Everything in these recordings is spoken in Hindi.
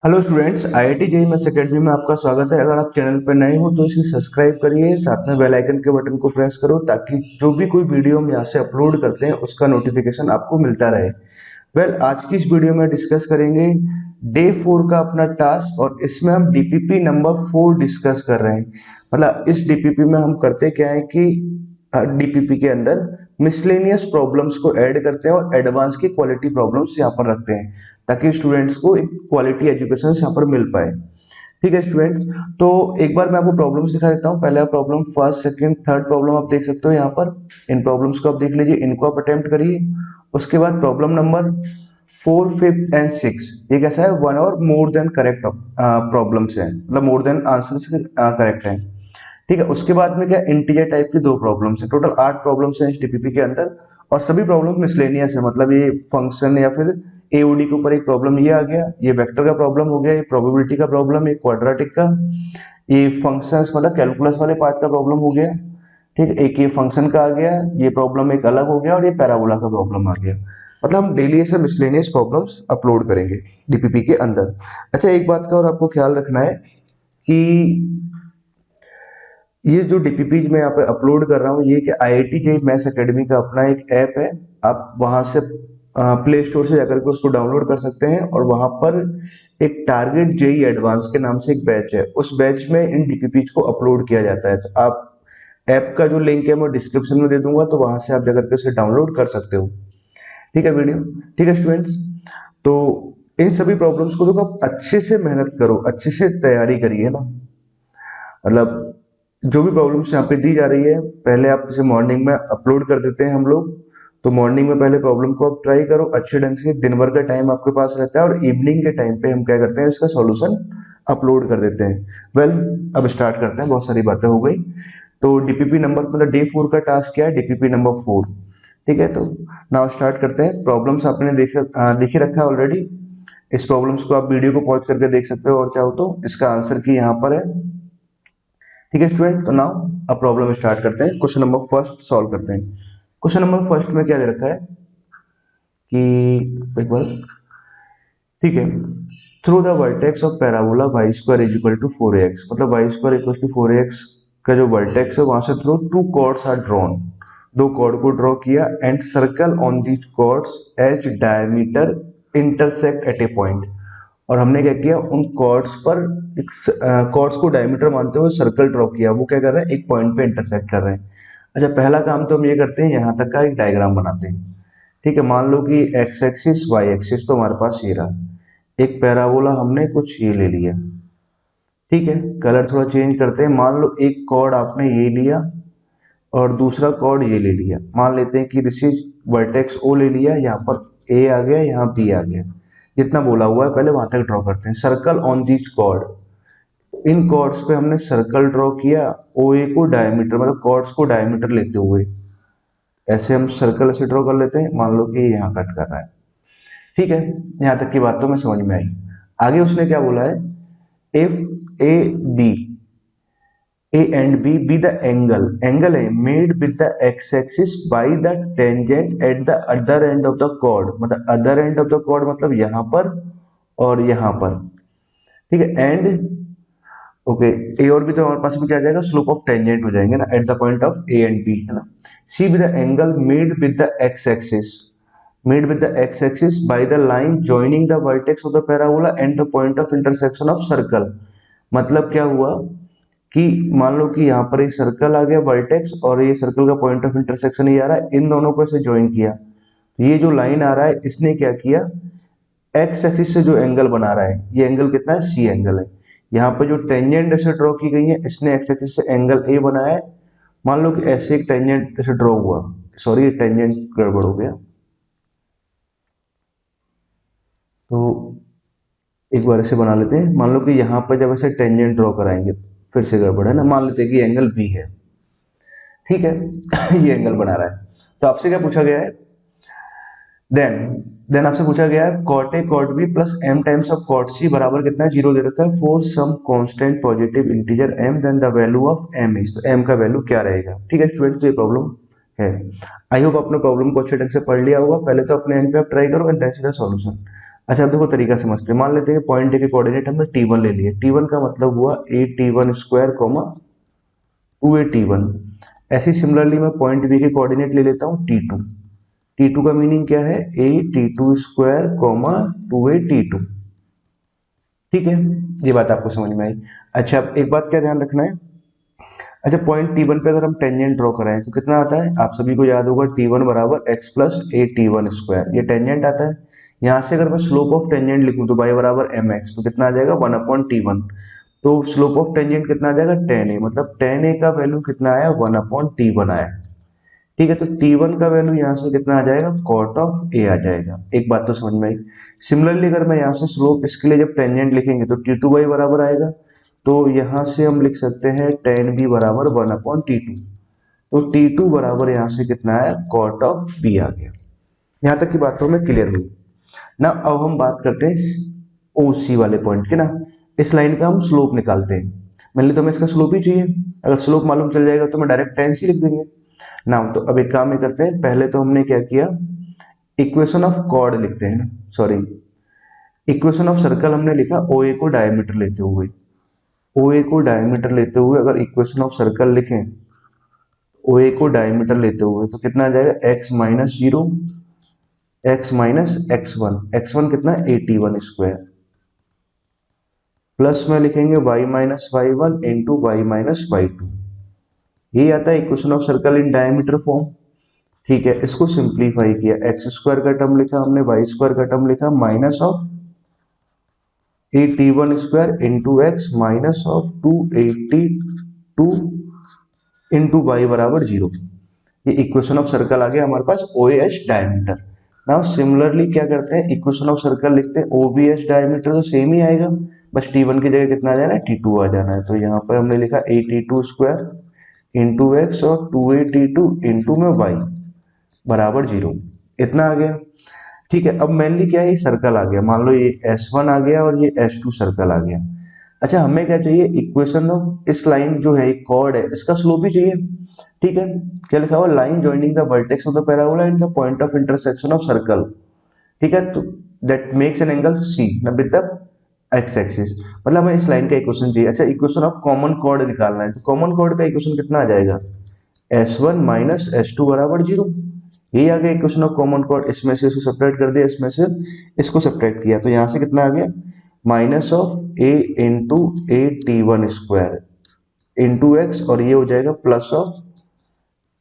Hello students, IIT JEE maths academy में आपका स्वागत है। अगर आप चैनल पर नए हो तो इसे सब्सक्राइब करिए, साथ में बेल आइकन के बटन को प्रेस करो ताकि जो भी कोई वीडियो हम यहाँ से अपलोड करते हैं उसका नोटिफिकेशन आपको मिलता रहे। आज की इस वीडियो में डिस्कस करेंगे डे 4 का अपना टास्क, और इसमें हम डीपीपी नंबर 4 डिस्कस कर रहे हैं। इस डीपीपी में हम करते क्या है कि डीपीपी के अंदर मिसलेनियस प्रॉब्लम्स को ऐड करते हैं और एडवांस की क्वालिटी प्रॉब्लम्स यहाँ पर रखते हैं ताकि स्टूडेंट्स को एक क्वालिटी एजुकेशन यहाँ पर मिल पाए। ठीक है स्टूडेंट, तो एक बार मैं आपको प्रॉब्लम्स दिखा देता हूँ। पहला problem, first, second, third problem आप देख सकते हो यहाँ पर। इन प्रॉब्लम्स को आप देख लीजिए, इनको आप अटेम्प्ट करिए। उसके बाद प्रॉब्लम नंबर 4, 5 एंड 6, ये कैसा है, वन और मोर देन करेक्ट प्रॉब्लम्स है, मतलब मोर देन आंसर करेक्ट है। ठीक है, उसके बाद में क्या, इंटीजर टाइप की 2 प्रॉब्लम्स है। टोटल 8 प्रॉब्लम्स हैं इस डीपीपी के अंदर, और सभी प्रॉब्लम मिसलेनियस है। मतलब ये फंक्शन या फिर एओडी के ऊपर एक प्रॉब्लम ये आ गया, ये वेक्टर का प्रॉब्लम हो गया, ये प्रोबेबिलिटी का प्रॉब्लम, ये क्वाड्रेटिक का, ये फंक्शंस मतलब कैलकुलस वाले पार्ट का प्रॉब्लम हो गया। ठीक है, एक ये फंक्शन का आ गया, ये प्रॉब्लम एक अलग हो गया, और ये पैराबोला का प्रॉब्लम आ गया। मतलब हम डेली ऐसे मिसलेनियस प्रॉब्लम्स अपलोड करेंगे डीपीपी के अंदर। अच्छा, एक बात का और आपको ख्याल रखना है कि ये जो डीपीपी मैं यहाँ पे अपलोड कर रहा हूँ, ये कि आईआईटी जेईई मैथ्स एकेडमी का अपना एक ऐप है। आप वहां से प्ले स्टोर से जाकर के उसको डाउनलोड कर सकते हैं, और वहां पर एक टारगेट जेईई एडवांस के नाम से एक बैच है। उस बैच में इन डीपीपी को अपलोड किया जाता है। तो आप ऐप का जो लिंक है मैं डिस्क्रिप्शन में दे दूंगा, तो वहां से आप जाकर के उसे डाउनलोड कर सकते हो। ठीक है वीडियो, ठीक है स्टूडेंट्स। तो इन सभी प्रॉब्लम्स को देखो, आप अच्छे से मेहनत करो, अच्छे से तैयारी करिए ना। मतलब जो भी प्रॉब्लम्स यहाँ पे दी जा रही है, पहले आप इसे मॉर्निंग में अपलोड कर देते हैं हम लोग। तो मॉर्निंग में पहले प्रॉब्लम को आप ट्राई करो अच्छे ढंग से, दिन भर का टाइम आपके पास रहता है, और इवनिंग के टाइम पे हम क्या करते हैं, इसका सॉल्यूशन अपलोड कर देते हैं। अब स्टार्ट करते हैं, बहुत सारी बातें हो गई। तो डीपीपी नंबर, मतलब डे 4 का टास्क क्या है, डीपीपी नंबर 4। ठीक है, तो नाउ स्टार्ट करते हैं। प्रॉब्लम्स आपने देख ही रखा है ऑलरेडी। इस प्रॉब्लम्स को आप वीडियो को पॉज करके देख सकते हो, और चाहो तो इसका आंसर की यहाँ पर है। ठीक है स्टूडेंट, तो नाउ अब प्रॉब्लम स्टार्ट करते हैं। क्वेश्चन नंबर फर्स्ट सॉल्व करते हैं। क्वेश्चन नंबर फर्स्ट में क्या दे रखा है कि, एक बार, ठीक है, through the vertex of parabola Y square is equal to 4ax, मतलब Y square equal to 4ax का जो वर्टेक्स है वहां से through 2 chords are drawn, 2 chord को ड्रॉ किया, and circle on these chords as diameter intersect at a point. और हमने क्या किया, उन कॉर्ड्स पर कॉर्ड्स को डायमीटर मानते हुए सर्कल ड्रॉ किया। वो क्या कर रहे हैं, एक पॉइंट पे इंटरसेक्ट कर रहे हैं। अच्छा, पहला काम तो हम ये करते हैं, यहाँ तक का एक डायग्राम बनाते हैं। ठीक है, मान लो कि एक्स एक्सिस वाई एक्सिस तो हमारे पास ये रहा, एक पैराबोला हमने कुछ ये ले लिया। ठीक है, कलर थोड़ा चेंज करते हैं। मान लो एक कॉर्ड आपने ये लिया और दूसरा कॉर्ड ये ले लिया। मान लेते हैं कि दिस इज वर्टेक्स ओ ले लिया, यहाँ पर ए आ गया, यहाँ बी आ गया। जितना बोला हुआ है पहले वहां तक ड्रॉ करते हैं। सर्कल ऑन दीज कॉर्ड, इन कॉर्ड्स पे हमने सर्कल ड्रॉ किया, ओ ए को डायमीटर, मतलब कॉर्ड्स को डायमीटर लेते हुए ऐसे हम सर्कल ऐसे ड्रॉ कर लेते हैं। मान लो कि यहाँ कट कर रहा है। ठीक है, यहाँ तक की बात तो मैं समझ में आई। आगे उसने क्या बोला है, if A B, A and B be the angle है made with the x axis by the tangent at the other end of the chord, मतलब other end of the chord मतलब यहाँ पर और यहाँ पर। ठीक है, एंड ओके, ए और बी तो हमारे पास में क्या आ जाएगा, स्लोप ऑफ टेंजेंट हो जाएंगे ना, at the point of A and B, है ना। See with the angle made with the X axis, made with the x-axis by the line joining the vertex of the parabola and the point of intersection of circle। मतलब क्या हुआ कि मान लो कि यहाँ पर एक सर्कल आ गया वर्टेक्स, और ये सर्कल का पॉइंट ऑफ इंटरसेक्शन ही आ रहा है, इन दोनों को ऐसे ज्वाइन किया। ये जो लाइन आ रहा है इसने क्या किया, एक्स एक्सिस से जो एंगल बना रहा है, ये एंगल कितना है, सी एंगल है। यहाँ पर जो टेंजेंट ऐसे ड्रॉ की गई है, इसने एक्स एक्सिस से एंगल ए बनाया है। मान लो कि ऐसे एक टेंजेंट ऐसे ड्रॉ हुआ, सॉरी टेंजेंट गड़बड़ हो गया, तो एक बार ऐसे बना लेते हैं। मान लो कि यहाँ पर जब ऐसे टेंजेंट ड्रॉ कराएंगे, फिर से गड़बड़ है ना, मान लेते हैं कि एंगल बी है। ठीक है ये एंगल बना रहा है। तो आपसे क्या पूछा गया है, देन देन आपसे पूछा गया है cot A cot B plus M times of cot C बराबर कितना है, 0 दे रखा है, for some constant positive integer M, then the value of M is, तो एम का वैल्यू क्या रहेगा। ठीक है स्टूडेंट्स, तो ये प्रॉब्लम है। आई होप आपने प्रॉब्लम को अच्छे ढंग से पढ़ लिया होगा। पहले तो अपने एंड पे आप ट्राई करो and then see the solution. अच्छा अब देखो तरीका समझते हैं। मान लेते हैं पॉइंट ए के कोऑर्डिनेट हमने टी1 ले लिए। टी1 का मतलब हुआ ए टी1 स्क्वायर कॉमा 2a टी1। ऐसे सिमिलरली मैं पॉइंट बी के कोऑर्डिनेट ले लेता हूँ टी2। टी2 का मीनिंग क्या है, A T two square comma 2a T two. ठीक है, ये बात आपको समझ में आई। अच्छा अब एक बात क्या ध्यान रखना है, अच्छा पॉइंट टी वन पे अगर हम टेंजेंट ड्रॉ कराएं तो कितना आता है, आप सभी को याद होगा टी वन बराबर एक्स प्लस ए टी वन स्क्वायर, ये टेंजेंट आता है। यहाँ से अगर मैं स्लोप ऑफ टेंजेंट लिखूं तो y बराबर एम एक्स, तो कितना आ जाएगा 1/T1। तो स्लोप ऑफ टेंजेंट कितना आ जाएगा tan a, मतलब tan a का वैल्यू कितना आया 1/T1 आया। ठीक है, तो T1 का वैल्यू यहाँ से कितना आ जाएगा कॉट ऑफ ए आ जाएगा। एक बात तो समझ में आई। सिमिलरली अगर मैं यहाँ से स्लोप इसके लिए जब टेंजेंट लिखेंगे तो T2 बराबर आएगा, तो यहाँ से हम लिख सकते हैं tan b बराबर 1/T2। तो T2 बराबर यहाँ से कितना आया कॉट ऑफ b आ गया। यहाँ तक की बात तो हमें क्लियर हुई ना। अब हम बात करते हैं ओ सी वाले पॉइंट की ना। इस लाइन का हम स्लोप निकालते हैं। मान ली तो हमें इसका स्लोप ही चाहिए, अगर स्लोप मालूम चल जाएगा तो मैं डायरेक्ट tan c लिख देंगे ना। तो अब एक काम ये करते हैं, पहले तो हमने क्या किया, इक्वेशन ऑफ कॉर्ड लिखते हैं, सॉरी इक्वेशन ऑफ सर्कल हमने लिखा ओ ए को डायमीटर लेते हुए। ओ ए को डायमीटर लेते हुए अगर इक्वेशन ऑफ सर्कल लिखें, ओ ए को डायमीटर लेते हुए तो कितना आ जाएगा X minus zero X minus X one कितना है 81 स्क्वायर, प्लस में लिखेंगे y minus Y one into Y minus Y two. ये आता है equation of circle in diameter form. ठीक है, इसको सिंप्लीफाई किया, एक्स स्क्वायर का टर्म लिखा हमने, वाई स्क्वायर का टर्म लिखा, minus of 81 square into X minus of 282 into Y बराबर जीरो। ये इक्वेशन ऑफ सर्कल आ गया हमारे पास O H diameter. Now similarly क्या करते हैं, इक्वेशन ऑफ सर्कल लिखते हैं ओ बी एच डायमीटर, तो सेम ही आएगा, बस टी वन की जगह कितना आ जाना है टी टू आ जाना है। तो यहाँ पर हमने लिखा A T two square into X और 2a T2 इंटू में वाई बराबर जीरो, इतना आ गया। ठीक है, अब मेनली क्या है, ये सर्कल आ गया, मान लो ये S1 आ गया और ये S2 सर्कल आ गया। अच्छा हमें क्या चाहिए, इक्वेशन ऑफ इस लाइन जो है कॉर्ड है इसका स्लोप ही चाहिए। ठीक है, क्या लिखा हुआ, line joining the vertex of the parabola and the point of intersection of circle. ठीक है, तो that makes an angle C with the X axis, मतलब हमें इस लाइन का इक्वेशन चाहिए। अच्छा इक्वेशन ऑफ कॉमन कॉर्ड निकालना है, तो कॉमन कॉर्ड का इक्वेशन कितना आ जाएगा, S1 माइनस S2 बराबर जीरो। यही आ गया इक्वेशन ऑफ कॉमन कॉर्ड। इसमें से इसको सेपरेट कर दिया, इसमें से इसको सेपरेट किया, तो यहाँ से कितना आ गया minus of A into A T one square into X, और ये हो जाएगा plus of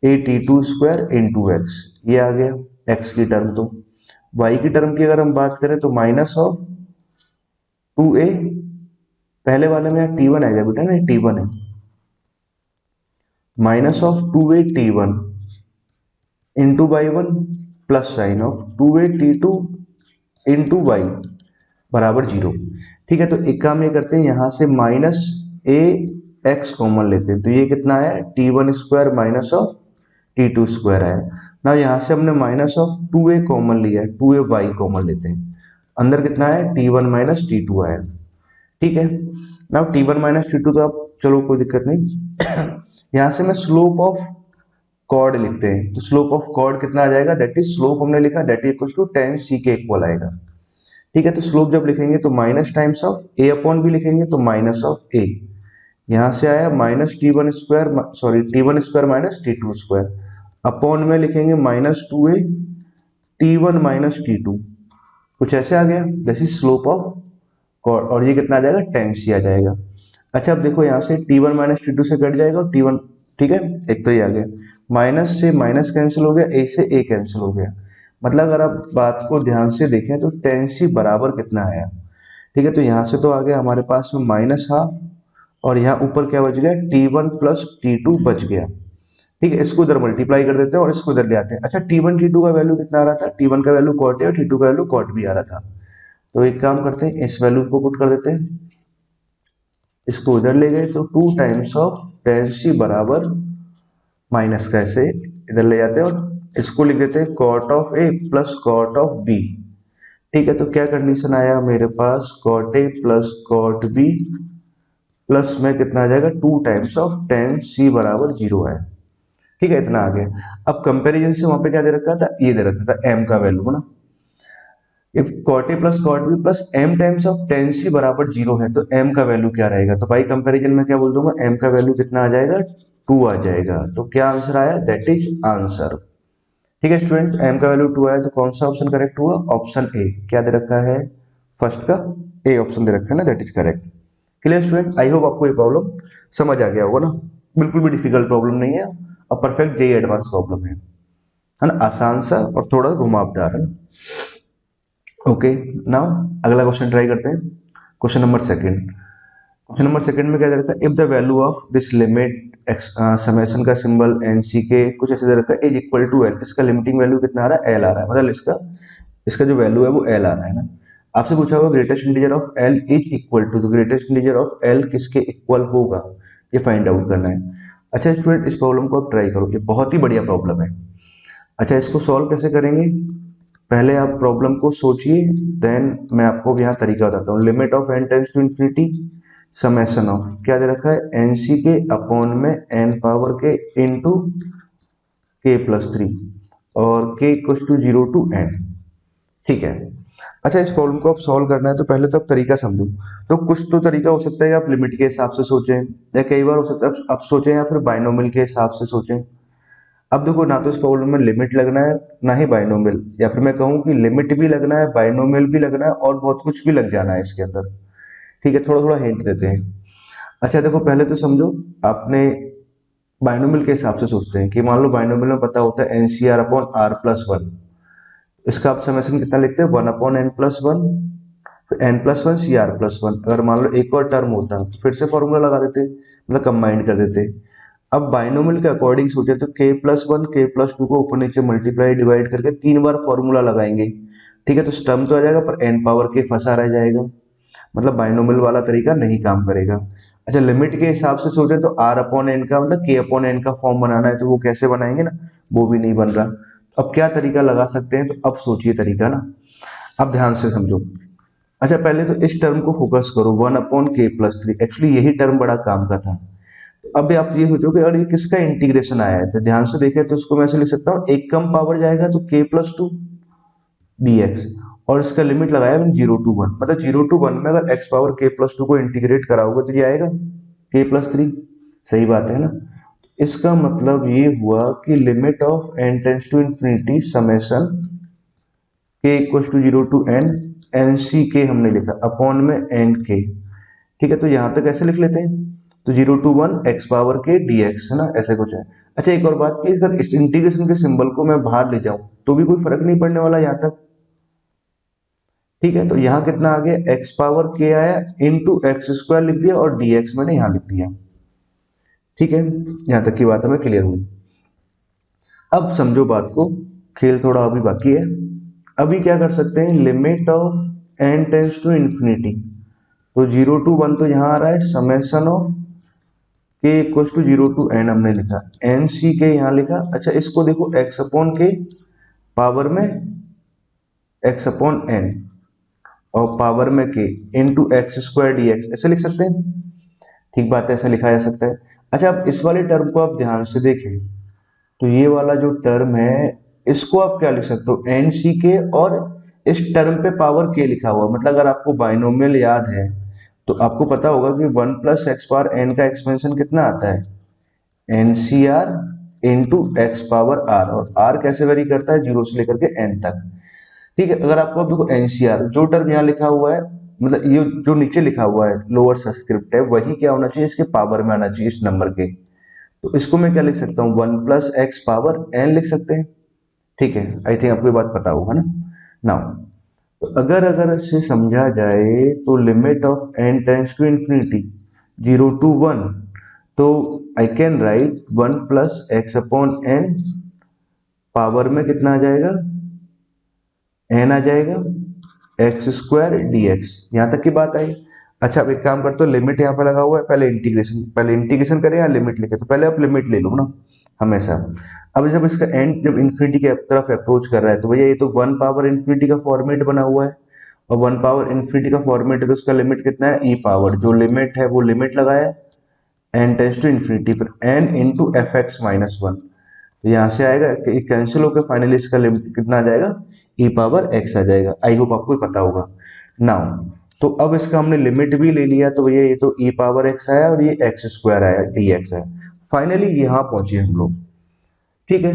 A T two square into X, ये आ गया एक्स की टर्म। तो वाई की टर्म की अगर हम बात करें तो माइनस ऑफ 2a, पहले वाले में टी वन आएगा बेटा ना, टी वन है, minus of 2a T1 into by one plus sine of 2a T2 into Y बराबर जीरो। ठीक है, तो एक काम ये करते हैं, यहां से माइनस ए एक्स कॉमन लेते हैं, तो ये कितना आया T1 square minus of T2 square आया ना। यहाँ से हमने माइनस ऑफ 2a कॉमन लिया है, 2a वाई कॉमन लेते हैं, अंदर कितना आया T1 माइनस T2 आया। ठीक है ना, T1 माइनस T2 तो आप चलो कोई दिक्कत नहीं। यहाँ से मैं स्लोप ऑफ कॉर्ड लिखते हैं, तो स्लोप ऑफ कॉर्ड कितना आ जाएगा, दैट इज स्लोप हमने लिखा that is equal to tan c के इक्वल आएगा। ठीक है, तो स्लोप जब लिखेंगे तो minus times of A upon भी लिखेंगे तो माइनस ऑफ ए, यहाँ से आया minus T1 square, sorry T1 square minus T2 square, upon में लिखेंगे minus 2a T1 minus T2, कुछ ऐसे आ गया, this is slope of chord, और ये कितना आ जाएगा tan c आ जाएगा। अच्छा अब देखो यहाँ से T1 माइनस T2 से कट जाएगा और T1, ठीक है एक तो ये आ गया, माइनस से माइनस कैंसिल हो गया, ए से ए कैंसिल हो गया, मतलब अगर आप बात को ध्यान से देखें तो tan c बराबर कितना आया। ठीक है, तो यहाँ से तो आ गया हमारे पास में माइनस हाफ, और यहाँ ऊपर क्या बच गया T1 प्लस T2 बच गया। ठीक है, इसको इधर मल्टीप्लाई कर देते हैं और इसको इधर ले आते हैं। अच्छा T1 T2 का वैल्यू कितना आ रहा था, T1 का वैल्यू कॉट है और T2 का वैल्यू कॉट भी आ रहा था, तो एक काम करते हैं इस वैल्यू को पुट कर देते हैं, इसको इधर ले गए तो 2 टाइम्स ऑफ tan c बराबर माइनस का ऐसे इधर ले जाते हैं और इसको लिख देते हैं cot of A plus cot of B. ठीक है, तो क्या कंडीशन आया मेरे पास, cot A plus cot B plus में कितना आ जाएगा 2 टाइम्स ऑफ tan c बराबर जीरो आया। ठीक है, इतना आ गया। अब कंपैरिजन से वहां पे क्या दे रखा था, ये दे रखा था m का वैल्यू है ना, if cot A plus cot B plus M times of tan C बराबर जीरो है तो एम का वैल्यू क्या रहेगा, तो भाई कंपैरिजन में क्या बोल दूंगा, एम का वैल्यू कितना आ जाएगा, 2 आ जाएगा। तो क्या आंसर आया, दैट इज आंसर। ठीक है स्टूडेंट, एम का वैल्यू 2 आया तो कौन सा ऑप्शन करेक्ट हुआ, ऑप्शन ए। क्या दे रखा है, फर्स्ट का ए ऑप्शन दे रखा है ना, that is correct. Clear student, I hope आपको ये प्रॉब्लम समझ आ गया होगा ना, बिल्कुल भी डिफिकल्ट प्रॉब्लम नहीं है और परफेक्ट जेई एडवांस प्रॉब्लम है ना, आसान सा और थोड़ा घुमावदार है ना। ओके, नाउ अगला क्वेश्चन ट्राई करते हैं। Question number second, question number second में क्या दे रखा है, if the value of this limit summation का सिंबल एन सी के कुछ ऐसे दे रखा है, इज इक्वल टू एल, इसका लिमिटिंग वैल्यू कितना आ रहा है, एल आ रहा है, मतलब इसका इसका जो वैल्यू है वो एल आ रहा है ना। आपसे पूछा होगा greatest integer of L is equal to, तो ग्रेटेस्ट इंटीजर ऑफ एल किसके इक्वल होगा, ये फाइंड आउट करना है। अच्छा स्टूडेंट, इस प्रॉब्लम को आप ट्राई करो, ये बहुत ही बढ़िया प्रॉब्लम है। अच्छा, इसको सॉल्व कैसे करेंगे, पहले आप प्रॉब्लम को सोचिए, देन मैं आपको यहाँ तरीका बताता हूँ। Limit of N tends to infinity summation of, क्या दे रखा है, एन सी के अपॉन में एन पावर के इंटू के प्लस थ्री और K equal to zero to N. ठीक है। अच्छा, इस प्रॉब्लम को आप सॉल्व करना है तो पहले तो आप तरीका समझो। तो कुछ तो तरीका हो सकता है कि आप लिमिट के हिसाब से सोचें, या कई बार हो सकता है आप सोचें या फिर बाइनोमियल के हिसाब से सोचें। अब देखो, ना तो इस प्रॉब्लम में लिमिट लगना है ना ही बाइनोमियल, या फिर मैं कहूँ कि लिमिट भी लगना है, बाइनोमियल भी लगना है और बहुत कुछ भी लग जाना है इसके अंदर। ठीक है, थोड़ा थोड़ा हिंट देते हैं। अच्छा देखो, पहले तो समझो, आपने बाइनोमियल के हिसाब से सोचते हैं कि मान लो बाइनोमियल में पता होता है N C R upon R plus one, इसका आप समेशन कितना लिखते हैं, one upon N plus one, N plus one C R plus one. अगर मान लो एक और टर्म होता तो फिर से फॉर्मूला लगा देते, मतलब कंबाइंड कर देते। अब बाइनोमियल के अकॉर्डिंग सोचे तो k प्लस वन के प्लस टू को ऊपर नीचे मल्टीप्लाई डिवाइड करके 3 बार फॉर्मूला लगाएंगे। ठीक है, तो टर्म तो आ जाएगा पर n पावर k फंसा रह जाएगा, मतलब बाइनोमियल वाला तरीका नहीं काम करेगा। अच्छा, लिमिट के हिसाब से सोचे तो r अपॉन एन का मतलब k अपॉन एन का फॉर्म बनाना है, तो वो कैसे बनाएंगे ना, वो भी नहीं बन रहा। अब क्या तरीका लगा सकते हैं, तो अब सोचिए तरीका ना, अब ध्यान से समझो। अच्छा, पहले तो इस टर्म को फोकस करो, वन अपॉन के प्लस थ्री, एक्चुअली यही टर्म बड़ा काम का था। अब आप ये सोचो कि अगर ये किसका इंटीग्रेशन आया है, तो ध्यान से देखें तो इसको मैं ऐसे लिख सकता हूँ, एक कम पावर जाएगा तो k plus two D x, और इसका लिमिट लगाया मैंने जीरो टू वन, मतलब जीरो टू वन में अगर x power k plus two को इंटीग्रेट कराओगे तो ये आएगा k प्लस थ्री। सही बात है ना, इसका मतलब ये हुआ कि limit of n tends to infinity summation k equal to zero to N, N C K हमने लिखा अपॉन में एन के। ठीक है, तो यहां तक ऐसे लिख लेते हैं, तो zero to one X power K D X है ना, ऐसे कुछ है। अच्छा, एक और बात की, अगर इस इंटीग्रेशन के सिंबल को मैं बाहर ले जाऊं तो भी कोई फर्क नहीं पड़ने वाला यहाँ तक। ठीक है, तो यहाँ कितना आ गया, एक्स पावर के आया इंटू एक्स स्क्वायर लिख दिया और डी एक्स मैंने यहाँ लिख दिया। ठीक है, यहाँ तक की बात हमें क्लियर हुई। अब समझो बात को, खेल थोड़ा अभी बाकी है। अभी क्या कर सकते हैं, limit of N tends to infinity, तो जीरो टू वन तो यहाँ आ रहा है, summation of K equal to zero to N हमने लिखा, एन सी के यहाँ लिखा। अच्छा, इसको देखो, एक्स अपॉन के पावर में एक्स अपॉन एन और पावर में के into x square D x, ऐसे लिख सकते हैं। ठीक बात है, ऐसे लिखा जा सकता है। अच्छा, अब इस वाले टर्म को आप ध्यान से देखें, तो ये वाला जो टर्म है इसको आप क्या लिख सकते हो, एन सी के, और इस टर्म पे पावर के लिखा हुआ, मतलब अगर आपको बाइनोमियल याद है तो आपको पता होगा कि one plus X power N का एक्सपेंशन कितना आता है, N C R into X power R, और आर कैसे वेरी करता है, जीरो से लेकर के एन तक। ठीक है, अगर आपको अब देखो एनसीआर जो टर्म यहाँ लिखा हुआ है, मतलब ये जो नीचे लिखा हुआ है लोअर सबस्क्रिप्ट है, वही क्या होना चाहिए, इसके पावर में आना चाहिए इस नंबर के। तो इसको मैं क्या लिख सकता हूँ, one plus X power N लिख सकते हैं। ठीक है, आई थिंक आपको ये बात पता होगा ना। नाउ, तो अगर अगर इसे समझा जाए तो limit of N tends to infinity zero to one, तो I can write one plus X upon N, power में कितना आ जाएगा, एन आ जाएगा, एक्स स्क्वायर डी एक्स। यहाँ तक की बात आई। अच्छा, अब एक काम करते हो, लिमिट यहाँ पे लगा हुआ है, पहले इंटीग्रेशन करें या लिमिट लेके, तो पहले आप लिमिट ले लो ना हमेशा। अब जब इसका एंड जब इन्फिनिटी की तरफ अप्रोच कर रहा है तो भैया ये तो वन पावर इन्फिनिटी का फॉर्मेट बना हुआ है, और वन पावर इन्फिनिटी का फॉर्मेट है तो उसका लिमिट कितना है, ई पावर, जो लिमिट है वो लिमिट लगाया एन टेंस टू इन्फिनिटी, फिर N into F X minus one, तो यहाँ से आएगा कि कैंसिल होकर फाइनली इसका लिमिट कितना आ जाएगा, ई पावर एक्स आ जाएगा। आई होप आपको पता होगा। नाउ तो अब इसका हमने लिमिट भी ले लिया, तो भैया ये तो ई पावर एक्स आया और ये एक्स स्क्वायर आया, डी एक्स आया। फाइनली यहाँ पहुंचे हम लोग। ठीक है,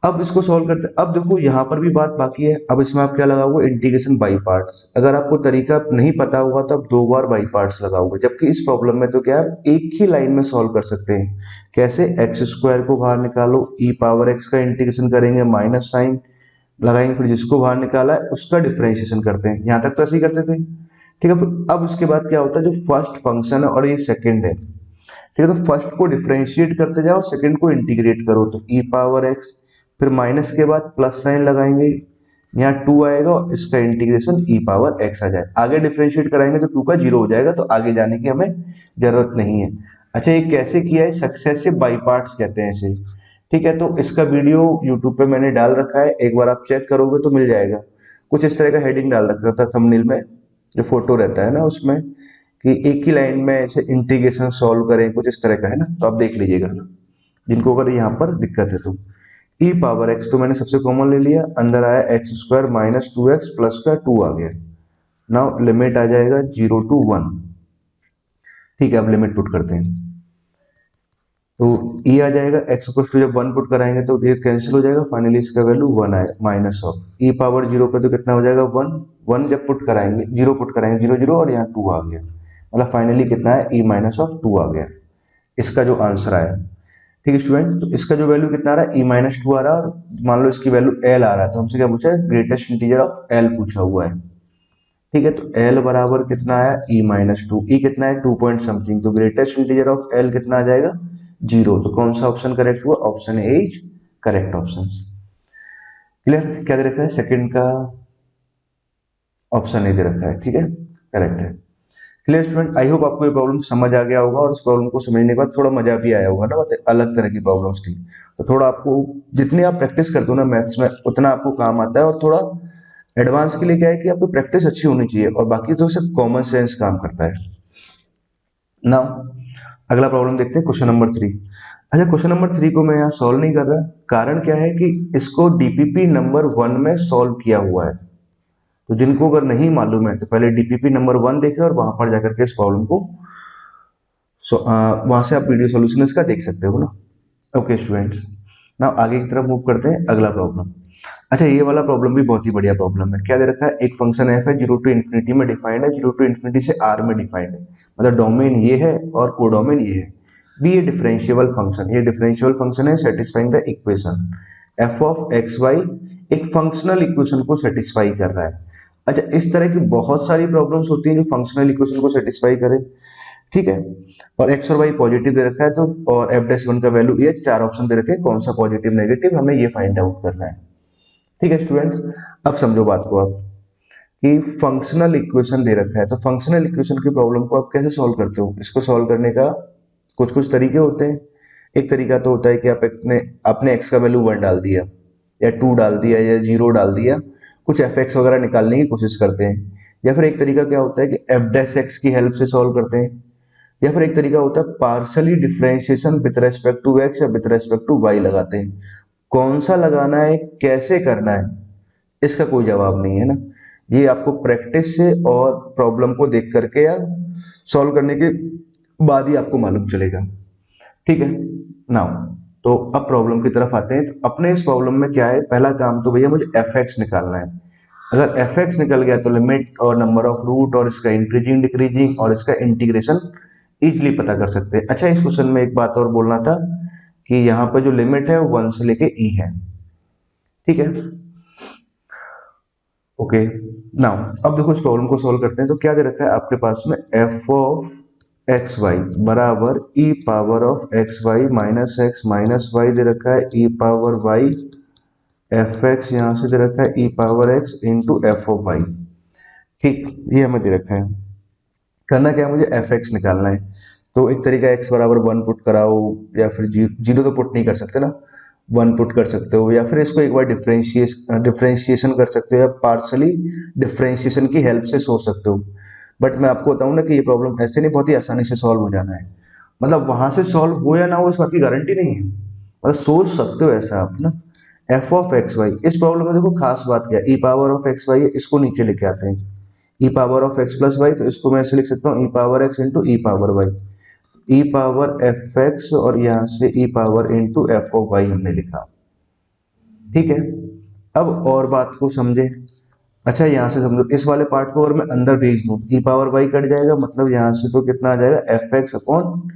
अब इसको सॉल्व करते हैं। अब देखो यहाँ पर भी बात बाकी है। अब इसमें आप क्या लगाओगे, इंटीग्रेशन बाई पार्ट्स। अगर आपको तरीका नहीं पता होगा तो आप 2 बार बाई पार्ट्स लगाओगे, जबकि इस प्रॉब्लम में तो क्या है, एक ही लाइन में सॉल्व कर सकते हैं। कैसे, एक्स स्क्वायर को बाहर निकालो, ई पावर एक्स का इंटीग्रेशन करेंगे, माइनस साइन लगाएंगे, फिर जिसको बाहर निकाला है उसका डिफरेंशिएशन करते हैं। यहाँ तक तो ऐसे ही करते थे। ठीक है, फिर अब उसके बाद क्या होता है, जो फर्स्ट फंक्शन है और ये सेकंड है, ठीक है, तो फर्स्ट को डिफरेंशिएट करते जाओ, सेकंड को इंटीग्रेट करो, तो ई पावर एक्स, फिर माइनस के बाद प्लस साइन लगाएंगे, यहाँ 2 आएगा और इसका इंटीग्रेशन ई पावर एक्स आ जाए। आगे डिफरेंशिएट कराएंगे तो 2 का 0 हो जाएगा, तो आगे जाने की हमें जरूरत नहीं है। अच्छा, ये कैसे किया है, सक्सेसिव बाई पार्ट्स कहते हैं इसे। ठीक है, तो इसका वीडियो यूट्यूब पे मैंने डाल रखा है, एक बार आप चेक करोगे तो मिल जाएगा। कुछ इस तरह का हेडिंग डाल रखा था थंबनेल में, जो फोटो रहता है ना उसमें, कि एक ही लाइन में ऐसे इंटीग्रेशन सॉल्व करें, कुछ इस तरह का है ना, तो आप देख लीजिएगा ना, जिनको अगर यहाँ पर दिक्कत है तो। ई पावर एक्स तो मैंने सबसे कॉमन ले लिया, अंदर आया x square minus 2x plus का 2 आ गया। नाउ लिमिट आ जाएगा 0 to 1। ठीक है, अब लिमिट पुट करते हैं, तो ई आ जाएगा, एक्स इक्वल टू जब 1 पुट कराएंगे तो ये कैंसिल हो जाएगा, फाइनली इसका वैल्यू 1 आएगा, माइनस ऑफ ई पावर 0 पे तो कितना हो जाएगा 1, 1 जब पुट कराएंगे, 0 पुट कराएंगे, 0 0 और यहाँ 2 आ गया, मतलब फाइनली कितना है, ई माइनस ऑफ 2 आ गया, इसका जो आंसर आया। ठीक है स्टूडेंट, तो इसका जो वैल्यू कितना आ रहा है, ई माइनस 2 आ रहा है, और मान लो इसकी वैल्यू एल आ रहा है, तो हमसे क्या पूछा है, ग्रेटेस्ट इंटीजर ऑफ एल पूछा हुआ है। ठीक है, तो एल बराबर कितना आया, ई माइनस 2, ई कितना है 2 पॉइंट समथिंग, तो ग्रेटेस्ट इंटीजर ऑफ एल कितना आ जाएगा 0। तो कौन सा ऑप्शन करेक्ट हुआ, option A is correct option. Clear, क्या दे रखा है, सेकंड का ऑप्शन ए दे रखा है। ठीक है, करेक्ट है। क्लियर स्टूडेंट, आई होप आपको ये प्रॉब्लम समझ आ गया होगा, और इस प्रॉब्लम को समझने के बाद थोड़ा मजा भी आया होगा ना, मतलब अलग तरह की प्रॉब्लम्स थी, तो थोड़ा आपको जितनी आप प्रैक्टिस करते हो ना मैथ्स में, उतना आपको काम आता है। और थोड़ा एडवांस के लिए क्या है कि आपकी प्रैक्टिस अच्छी होनी चाहिए, और बाकी तो सिर्फ कॉमन सेंस काम करता है ना। अगला प्रॉब्लम देखते हैं, क्वेश्चन नंबर 3। अच्छा, क्वेश्चन नंबर 3 को मैं यहाँ सॉल्व नहीं कर रहा, कारण क्या है कि इसको डीपीपी नंबर 1 में सॉल्व किया हुआ है। तो जिनको अगर नहीं मालूम है तो पहले डीपीपी नंबर 1 देखें, और वहां पर जाकर के इस प्रॉब्लम को वहां से आप वीडियो सोल्यूशन इसका देख सकते हो ना। ओके स्टूडेंट्स, ना आगे की तरफ मूव करते हैं, अगला प्रॉब्लम। अच्छा, ये वाला प्रॉब्लम भी बहुत ही बढ़िया प्रॉब्लम है। क्या दे रखा है, एक फंक्शन एफ है, 0 to इन्फिनिटी में डिफाइंड है, 0 to इन्फिनिटी से आर में डिफाइंड है, मतलब डोमेन ये है और कोडोमेन ये है। बी ए डिफरेंशिएबल फंक्शन, ये डिफरेंशिएबल फंक्शन है satisfying the equation f of x y, एक फंक्शनल इक्वेशन को सेटिस्फाई कर रहा है। अच्छा, इस तरह की बहुत सारी प्रॉब्लम्स होती हैं जो फंक्शनल इक्वेशन को सेटिस्फाई करे। ठीक है, और एक्स और वाई पॉजिटिव दे रखा है, तो और एफ डैश वन का वैल्यू ये, 4 ऑप्शन दे रखे हैं, कौन सा पॉजिटिव नेगेटिव हमें ये फाइंड आउट करना है। ठीक है स्टूडेंट्स, अब समझो बात को आप, कि फंक्शनल इक्वेशन दे रखा है, तो फंक्शनल इक्वेशन की प्रॉब्लम को आप कैसे सॉल्व करते हो। इसको सॉल्व करने का कुछ कुछ तरीके होते हैं। एक तरीका तो होता है कि आप अपने एक्स का वैल्यू 1 डाल दिया, या 2 डाल दिया, या 0 डाल दिया, कुछ एफ एक्स वगैरह निकालने की कोशिश करते हैं। या फिर एक तरीका क्या होता है कि एफ डैश एक्स की हेल्प से सॉल्व करते हैं। या फिर एक तरीका होता है partially differentiation with respect to x या विद रेस्पेक्ट टू वाई लगाते हैं। कौन सा लगाना है, कैसे करना है, इसका कोई जवाब नहीं है ना। ये आपको प्रैक्टिस से और प्रॉब्लम को देख करके या सॉल्व करने के बाद ही आपको मालूम चलेगा। ठीक है, नाउ तो अब प्रॉब्लम की तरफ आते हैं। तो अपने इस प्रॉब्लम में क्या है, पहला काम तो भैया मुझे एफ एक्स निकालना है। अगर एफ एक्स निकल गया तो लिमिट और नंबर ऑफ रूट और इसका इंक्रीजिंग डिक्रीजिंग और इसका इंटीग्रेशन इजिली पता कर सकते हैं। अच्छा, इस क्वेश्चन में एक बात और बोलना था कि यहाँ पे जो लिमिट है वो 1 से लेके ई है। ठीक है, ओके। नाउ अब देखो इस प्रॉब्लम को सॉल्व करते हैं। तो क्या दे रखा है आपके पास में, एफ ऑफ एक्स वाई बराबर E power of x Y minus Y दे रखा है, E power Y F X यहाँ से दे रखा है, E power X into F of Y. ठीक, ये हमें दे रखा है। करना क्या है, मुझे एफ एक्स निकालना है। तो एक तरीका एक्स बराबर 1 पुट कराओ, या फिर जीरो तो पुट नहीं कर सकते ना, 1 पुट कर सकते हो, या फिर इसको एक बार डिफरेंशिएशन कर सकते हो, या पार्शली डिफरेंशिएशन की हेल्प से सोच सकते हो। बट मैं आपको बताऊं ना कि ये प्रॉब्लम ऐसे नहीं बहुत ही आसानी से सॉल्व हो जाना है। मतलब वहां से सॉल्व हो या ना हो इस बात की गारंटी नहीं है, मतलब सोच सकते हो ऐसा आप ना, एफ ऑफ एक्स वाई। इस प्रॉब्लम में देखो खास बात क्या है, E power of x Y है, इसको नीचे लेके आते हैं, E power of X plus Y, तो इसको मैं ऐसे लिख सकता हूँ E power X into E power Y, ई पावर एफ एक्स और यहाँ से E power into F of Y हमने लिखा। ठीक है, अब और बात को समझे। अच्छा यहाँ से समझो, इस वाले पार्ट को अगर मैं अंदर भेज दूं, ई पावर वाई कट जाएगा, मतलब यहाँ से तो कितना आ जाएगा एफ एक्स अपॉन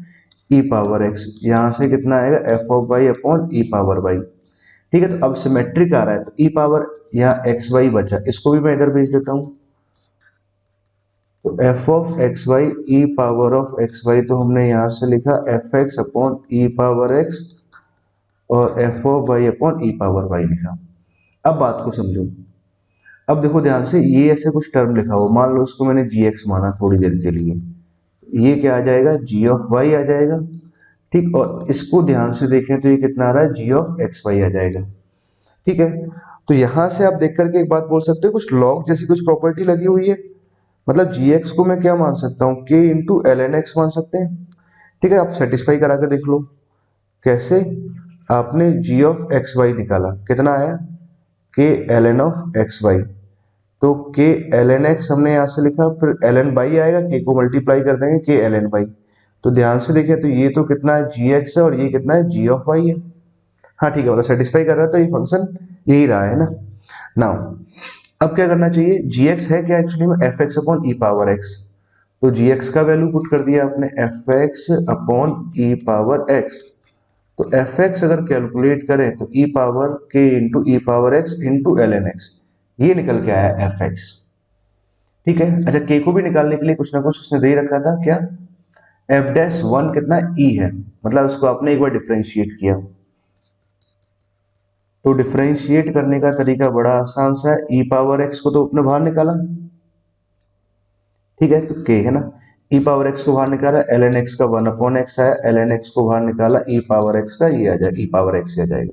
ई पावर एक्स, यहाँ से कितना आएगा f of y upon E power y. ठीक है, तो अब सिमेट्रिक आ रहा है, तो ई पावर यहाँ एक्स वाई बचा, इसको भी मैं इधर भेज देता हूँ। तो f of x y E power of x y, तो हमने यहाँ से लिखा एफ एक्स अपॉन ई पावर एक्स और f of y upon E power Y लिखा। अब बात को समझो, अब देखो ध्यान से, ये ऐसे कुछ टर्म लिखा हो, मान लो इसको मैंने जी एक्स माना थोड़ी देर के लिए, ये क्या आ जाएगा जी ऑफ वाई आ जाएगा। ठीक, और इसको ध्यान से देखें तो ये कितना आ रहा है जी ऑफ एक्स वाई आ जाएगा। ठीक है, तो यहां से आप देख करके एक बात बोल सकते हो, कुछ लॉग जैसी कुछ प्रॉपर्टी लगी हुई है, मतलब जी एक्स को मैं क्या मान सकता हूँ के इंटू एल एन एक्स मान सकते हैं। ठीक है, आप सेटिस्फाई करा के देख लो कैसे। आपने जी ऑफ एक्स वाई निकाला, कितना आया k l N of x y, तो के एल एन एक्स हमने यहाँ से लिखा, फिर एल एन बाई आएगा, के को मल्टीप्लाई कर देंगे के एल एन बाई। तो ध्यान से देखिए, तो ये तो कितना है जी एक्स है और ये कितना है जी ऑफ वाई है। हाँ ठीक है, मतलब सेटिस्फाई कर रहा है, तो ये फंक्शन यही रहा है ना। नाउ अब क्या करना चाहिए, जी एक्स है क्या एक्चुअली में एफ एक्स अपॉन ई पावर एक्स, तो जी एक्स का वैल्यू पुट कर दिया आपने एफ एक्स अपॉन ई पावर एक्स। तो एफ एक्स अगर कैलकुलेट करें तो ई पावर के into E power X into L N X, ये निकल के आया एफ एक्स। ठीक है, अच्छा के को भी निकालने के लिए कुछ ना कुछ उसने दे रखा था, क्या एफ डैश वन कितना ई है, मतलब इसको आपने एक बार डिफ्रेंशिएट किया। तो डिफ्रेंशिएट करने का तरीका बड़ा आसान सा है, ई पावर एक्स को तो अपने बाहर निकाला, ठीक है, तो के है ना, ई पावर एक्स को बाहर निकाला, एल एन एक्स का वन अपॉन एक्स आया, एल एन एक्स को बाहर निकाला, ई पावर एक्स का ये आ जाएगा, ई पावर एक्स आ जाएगा।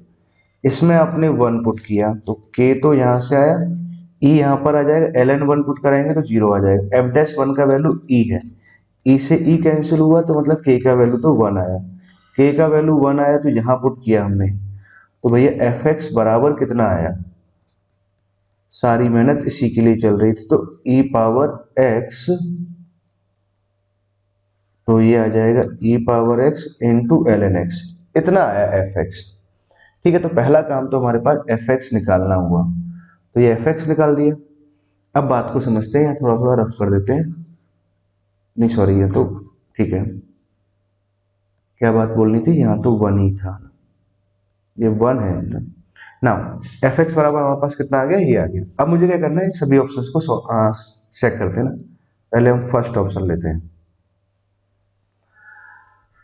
इसमें आपने वन पुट किया तो के तो यहाँ से आया, ई यहाँ पर आ जाएगा, एल एन वन पुट कराएंगे तो जीरो आ जाएगा, एफ डैश वन का वैल्यू ई है, ई से ई कैंसिल हुआ तो मतलब के का वैल्यू तो वन आया, के का वैल्यू वन आया तो यहाँ पुट किया हमने, तो भैया एफ एक्स बराबर कितना आया, सारी मेहनत इसी के लिए चल रही थी, तो ई पावर एक्स, तो ये आ जाएगा E power X into L N X, इतना आया एफ एक्स। ठीक है, तो पहला काम तो हमारे पास एफ एक्स निकालना हुआ, तो ये एफ एक्स निकाल दिया। अब बात को समझते हैं, थोड़ा थोड़ा रफ कर देते हैं, नहीं सॉरी ये तो ठीक है, क्या बात बोलनी थी, यहाँ तो वन ही था, ये वन है ना। एफ एक्स बराबर हमारे पास कितना आ गया, ये आ गया। अब मुझे क्या करना है, सभी ऑप्शंस को चेक करते हैं ना, पहले हम फर्स्ट ऑप्शन लेते हैं।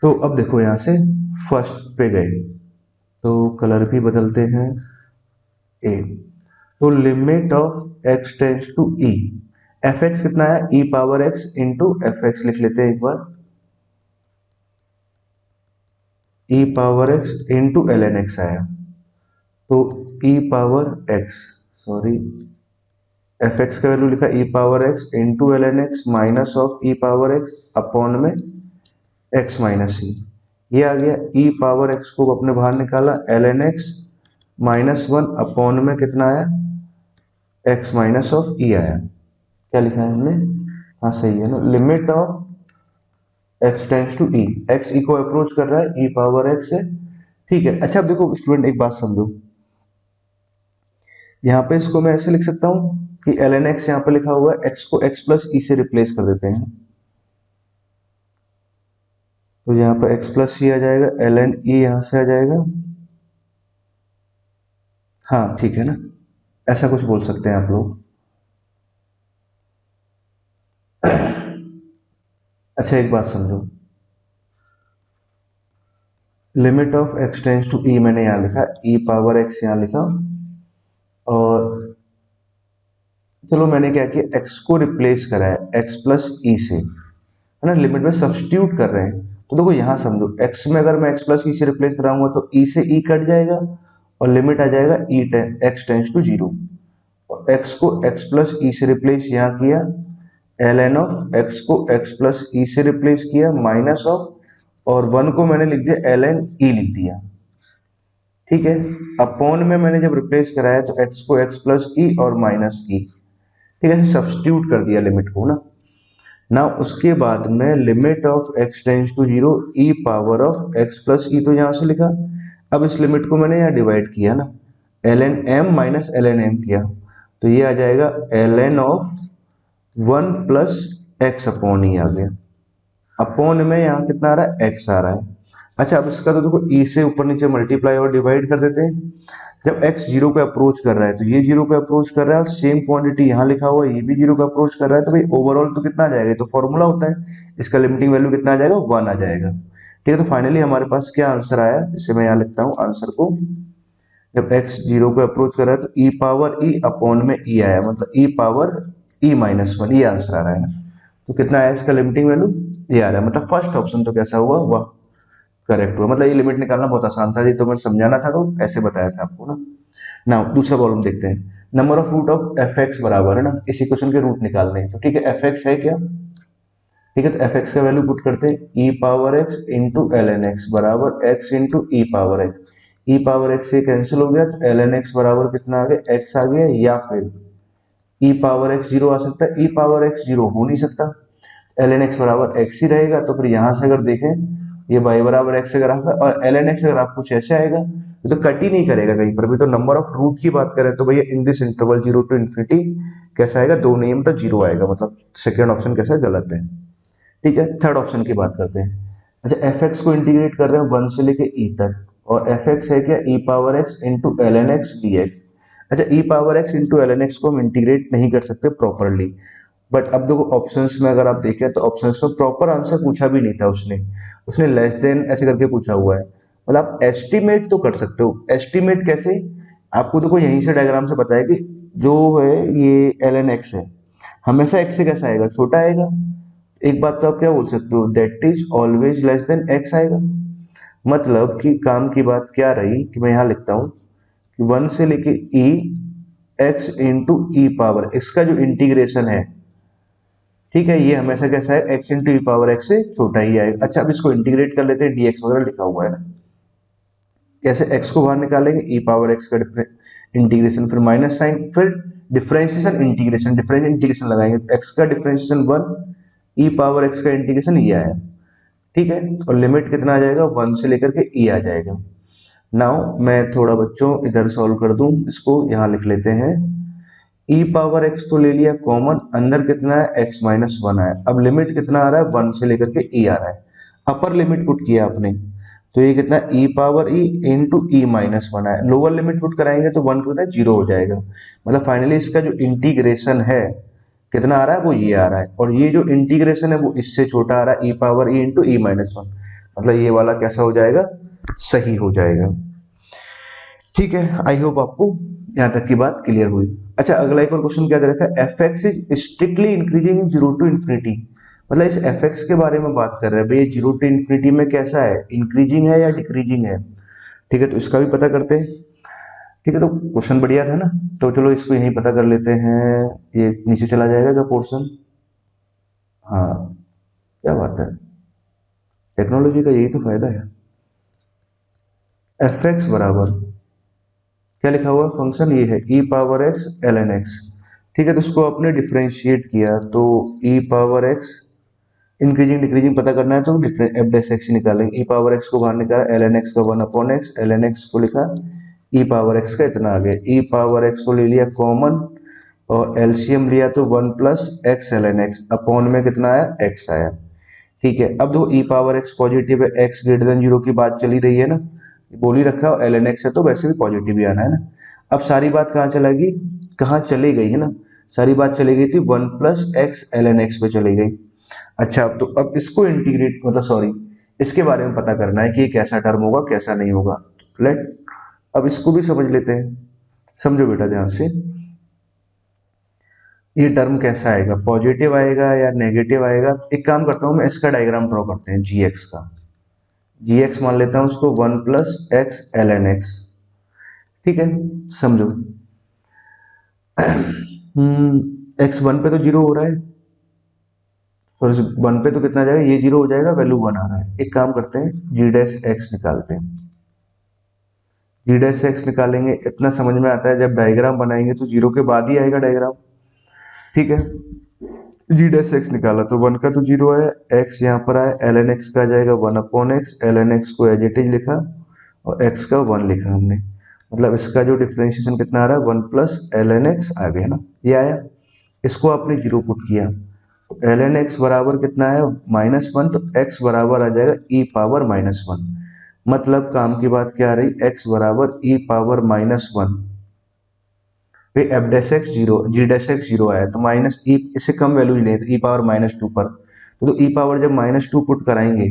तो अब देखो यहाँ से फर्स्ट पे गए, तो कलर भी बदलते हैं, ए, तो limit of X tends to E, F X कितना है E power X into F X लिख लेते हैं एक बार, E power X into L N X आया, तो ई power X, sorry F X का वैल्यू लिखा E power X into L N x minus of E power X upon में एक्स माइनस ई, ये आ गया, ई पावर एक्स को अपने बाहर निकाला, l N x minus one upon में कितना आया एक्स माइनस ऑफ ई आया, क्या लिखा है हमने, हाँ सही है ना, limit of X tends to E, X E को अप्रोच कर रहा है, ई पावर एक्स है। ठीक है, अच्छा अब देखो स्टूडेंट एक बात समझो, यहाँ पे इसको मैं ऐसे लिख सकता हूँ कि एल एन एक्स यहाँ पे लिखा हुआ है, एक्स को एक्स प्लस ई से रिप्लेस कर देते हैं, तो यहाँ पर एक्स प्लस ई आ जाएगा, एल एन ई यहाँ से आ जाएगा, हाँ ठीक है ना, ऐसा कुछ बोल सकते हैं आप लोग। अच्छा एक बात समझो, limit of X tends to E मैंने यहाँ लिखा, ई पावर एक्स यहाँ लिखा, और चलो मैंने क्या किया, एक्स को रिप्लेस करा है एक्स प्लस ई से, है ना, लिमिट में सब्स्टिट्यूट कर रहे हैं, तो देखो यहाँ समझो, एक्स में अगर मैं एक्स प्लस ई से रिप्लेस कराऊंगा तो ई से ई कट जाएगा और लिमिट आ जाएगा ई एक्स टेंस टू जीरो, और एक्स को एक्स प्लस ई से रिप्लेस यहाँ किया, एल एन ऑफ एक्स को एक्स प्लस ई से रिप्लेस किया माइनस ऑफ, और वन को मैंने लिख दिया एल एन ई लिख दिया। ठीक है, अपॉन में मैंने जब रिप्लेस कराया तो x को x प्लस ई और माइनस ई, ठीक है, सब्स्टिट्यूट कर दिया लिमिट को ना। ना उसके बाद में limit of x tends to zero E power of x plus E, तो यहाँ से लिखा। अब इस लिमिट को मैंने यहाँ डिवाइड किया ना, L N M minus L N M किया, तो ये आ जाएगा L N of one plus X upon E आ गया। अपॉन में यहाँ कितना आ रहा है, एक्स आ रहा है। अच्छा, अब इसका तो देखो ई से ऊपर नीचे मल्टीप्लाई और डिवाइड कर देते हैं। जब x जीरो को अप्रोच कर रहा है तो ये जीरो को अप्रोच कर रहा है, और सेम क्वांटिटी यहाँ लिखा हुआ है, ये भी जीरो को अप्रोच कर रहा है, तो भाई ओवरऑल तो कितना आ जाएगा, तो फॉर्मूला होता है, इसका लिमिटिंग वैल्यू कितना आ जाएगा, 1 आ जाएगा। ठीक है, तो फाइनली हमारे पास क्या आंसर आया, इसे मैं यहाँ लिखता हूँ आंसर को। जब x जीरो को अप्रोच कर रहा है तो ई पावर ई अपॉन में ई आया, मतलब ई पावर ई माइनस वन, ये आंसर आ रहा है ना। तो कितना आया इसका लिमिटिंग वैल्यू, ये आ रहा है, मतलब फर्स्ट ऑप्शन तो कैसा हुआ, वह करेक्ट हुआ। मतलब ये लिमिट निकालना बहुत आसान था, ये तो मैं समझाना था तो ऐसे बताया था आपको ना। ना दूसरा प्रॉब्लम देखते हैं। Number of root of f x बराबर है ना, इस इक्वेशन के रूट निकालने हैं, तो ठीक है, एफ एक्स है क्या, ठीक है, तो एफ एक्स का वैल्यू पुट करते हैं, E power X into L N X बराबर X into E power X. E power X से कैंसिल हो गया, तो एल एन एक्स बराबर कितना आ गया, एक्स आ गया, या फिर ई पावर एक्स जीरो आ सकता है, ई पावर एक्स जीरो हो नहीं सकता, एल एन एक्स बराबर एक्स ही रहेगा। तो फिर यहां से अगर देखें, ये वाई बराबर एक्स अगर आपका, और एल एन एक्स अगर आप कुछ ऐसे आएगा, ये तो कट ही नहीं करेगा कहीं पर भी। तो नंबर ऑफ रूट की बात करें तो भैया in this interval zero to infinity कैसा आएगा, दो नहीं मतलब जीरो आएगा, मतलब सेकेंड ऑप्शन कैसा है, गलत है। ठीक है, थर्ड ऑप्शन की बात करते हैं। अच्छा, एफ एक्स को इंटीग्रेट कर रहे हैं वन से लेके ई तक, और एफ एक्स है क्या, E power X into L N X D X. अच्छा, E power X into L N x को हम इंटीग्रेट नहीं कर सकते प्रॉपरली, बट अब देखो ऑप्शंस में अगर आप देखें तो ऑप्शंस में प्रॉपर आंसर पूछा भी नहीं था उसने, उसने लेस देन ऐसे करके पूछा हुआ है। मतलब आप एस्टिमेट तो कर सकते हो, एस्टिमेट कैसे, आपको देखो यहीं से डायग्राम से पता है कि जो है ये एल एन एक्स है, हमेशा एक्स से कैसा आएगा, छोटा आएगा। एक बात तो आप क्या बोल सकते हो, that is always less than x आएगा। मतलब कि काम की बात क्या रही कि मैं यहाँ लिखता हूँ कि वन से लेके ई एक्स इंटू ई पावर, इसका जो इंटीग्रेशन है, ठीक है, ये हमेशा कैसा है, x into E power X से छोटा ही आएगा। अच्छा, अब इसको इंटीग्रेट कर लेते हैं, डीएक्स वगैरह लिखा हुआ है ना, कैसे एक्स को बाहर निकालेंगे, ई पावर एक्स का इंटीग्रेशन, फिर माइनस साइन, फिर डिफरेंशिएशन इंटीग्रेशन, डिफरेंस इंटीग्रेशन लगाएंगे, तो एक्स का डिफरेंशिएशन वन, ई पावर एक्स का इंटीग्रेशन ये आया। ठीक है, और लिमिट कितना आ जाएगा, वन से लेकर के ई आ जाएगा। नाउ मैं थोड़ा बच्चों इधर सॉल्व कर दूं, इसको यहाँ लिख लेते हैं, ई पावर एक्स तो ले लिया कॉमन, अंदर कितना है, एक्स माइनस वन है। अब लिमिट कितना आ रहा है, वन से लेकर के ई आ रहा है, अपर लिमिट पुट किया आपने, तो ये कितना, ई power E into E minus one है। लोअर लिमिट पुट कराएंगे तो वन कितना, जीरो हो जाएगा। मतलब फाइनली इसका जो इंटीग्रेशन है कितना आ रहा है, वो ये आ रहा है, और ये जो इंटीग्रेशन है वो इससे छोटा आ रहा है, E power E into E minus one, मतलब ये वाला कैसा हो जाएगा, सही हो जाएगा। ठीक है, आई होप आपको यहाँ तक की बात क्लियर हुई। अच्छा, अगला एक और क्वेश्चन क्या दे रखा है, f x is strictly increasing in zero to infinity. मतलब इस एफ एक्स के बारे में बात कर रहे हैं, भाई जीरो टू इन्फिनिटी में कैसा है, इंक्रीजिंग है या डिक्रीजिंग है। ठीक है, तो इसका भी पता करते हैं। ठीक है, तो क्वेश्चन बढ़िया था ना, तो चलो इसको यहीं पता कर लेते हैं। ये नीचे चला जाएगा क्या पोर्शन, हाँ, क्या बात है, टेक्नोलॉजी का यही तो फायदा है। एफ एक्स बराबर क्या लिखा हुआ फंक्शन, ये है E power X L N x. ठीक है, तो इसको आपने डिफ्रेंशिएट किया, तो ई पावर एक्स, इंक्रीजिंग डिक्रीजिंग पता करना है तो डिफरेंट एफ डैश एक्स निकालेंगे, ई पावर एक्स को बाहर निकाला, एल एन एक्स का one upon x, L N x को लिखा, ई पावर एक्स का इतना आ गया, ई पावर एक्स को ले लिया कॉमन, और एलसीएम लिया तो one plus x L N x upon में कितना आया, एक्स आया। ठीक है, अब दो ई पावर एक्स पॉजिटिव है, एक्स ग्रेटर देन जीरो की बात चली रही है ना, बोल ही रखा है, एल एन एक्स है तो वैसे भी पॉजिटिव ही आना है ना। अब सारी बात कहाँ चलेगी, कहाँ चली गई है ना, सारी बात चली गई थी one plus x L N x पे चली गई। अच्छा, तो अब इसको इंटीग्रेट, मतलब सॉरी, इसके बारे में पता करना है कि ये कैसा टर्म होगा कैसा नहीं होगा। लेट अब इसको भी समझ लेते हैं, समझो बेटा ध्यान से, ये टर्म कैसा आएगा, पॉजिटिव आएगा या नेगेटिव आएगा। एक काम करता हूं, मैं इसका डायग्राम ड्रॉ करते हैं, जी एक्स का, जी एक्स मान लेता हूं उसको one plus x L N x. ठीक है, समझो, एक्स वन पे तो जीरो हो रहा है, और इस वन पे तो कितना जाएगा, ये जीरो हो जाएगा, वैल्यू वन आ रहा है। एक काम करते हैं, जी डैश एक्स निकालते हैं, जी डैश एक्स निकालेंगे, इतना समझ में आता है जब डायग्राम बनाएंगे तो जीरो के बाद ही आएगा डायग्राम, ठीक है। जी डैश एक्स निकाला तो वन का तो जीरो है, एक्स यहाँ पर आया, एल एन एक्स का आ जाएगा one upon x, L N x को एज इट इज लिखा और एक्स का वन लिखा हमने, मतलब इसका जो डिफ्रेंशिएशन कितना आ रहा है one plus L N X आ गया ना, ये आया। इसको आपने जीरो पुट किया, एल एन एक्स बराबर कितना है माइनस वन, तो एक्स बराबर आ जाएगा ई पावर माइनस वन, मतलब काम की बात क्या आ रही, एक्स बराबर ई पावर माइनस वन, फिर एफ डैश एक्स जीरो, जी डैश एक्स जीरो आया तो माइनस ई, इससे कम वैल्यू नहीं तो ई पावर माइनस टू पर, तो ई पावर जब माइनस टू पुट कराएंगे,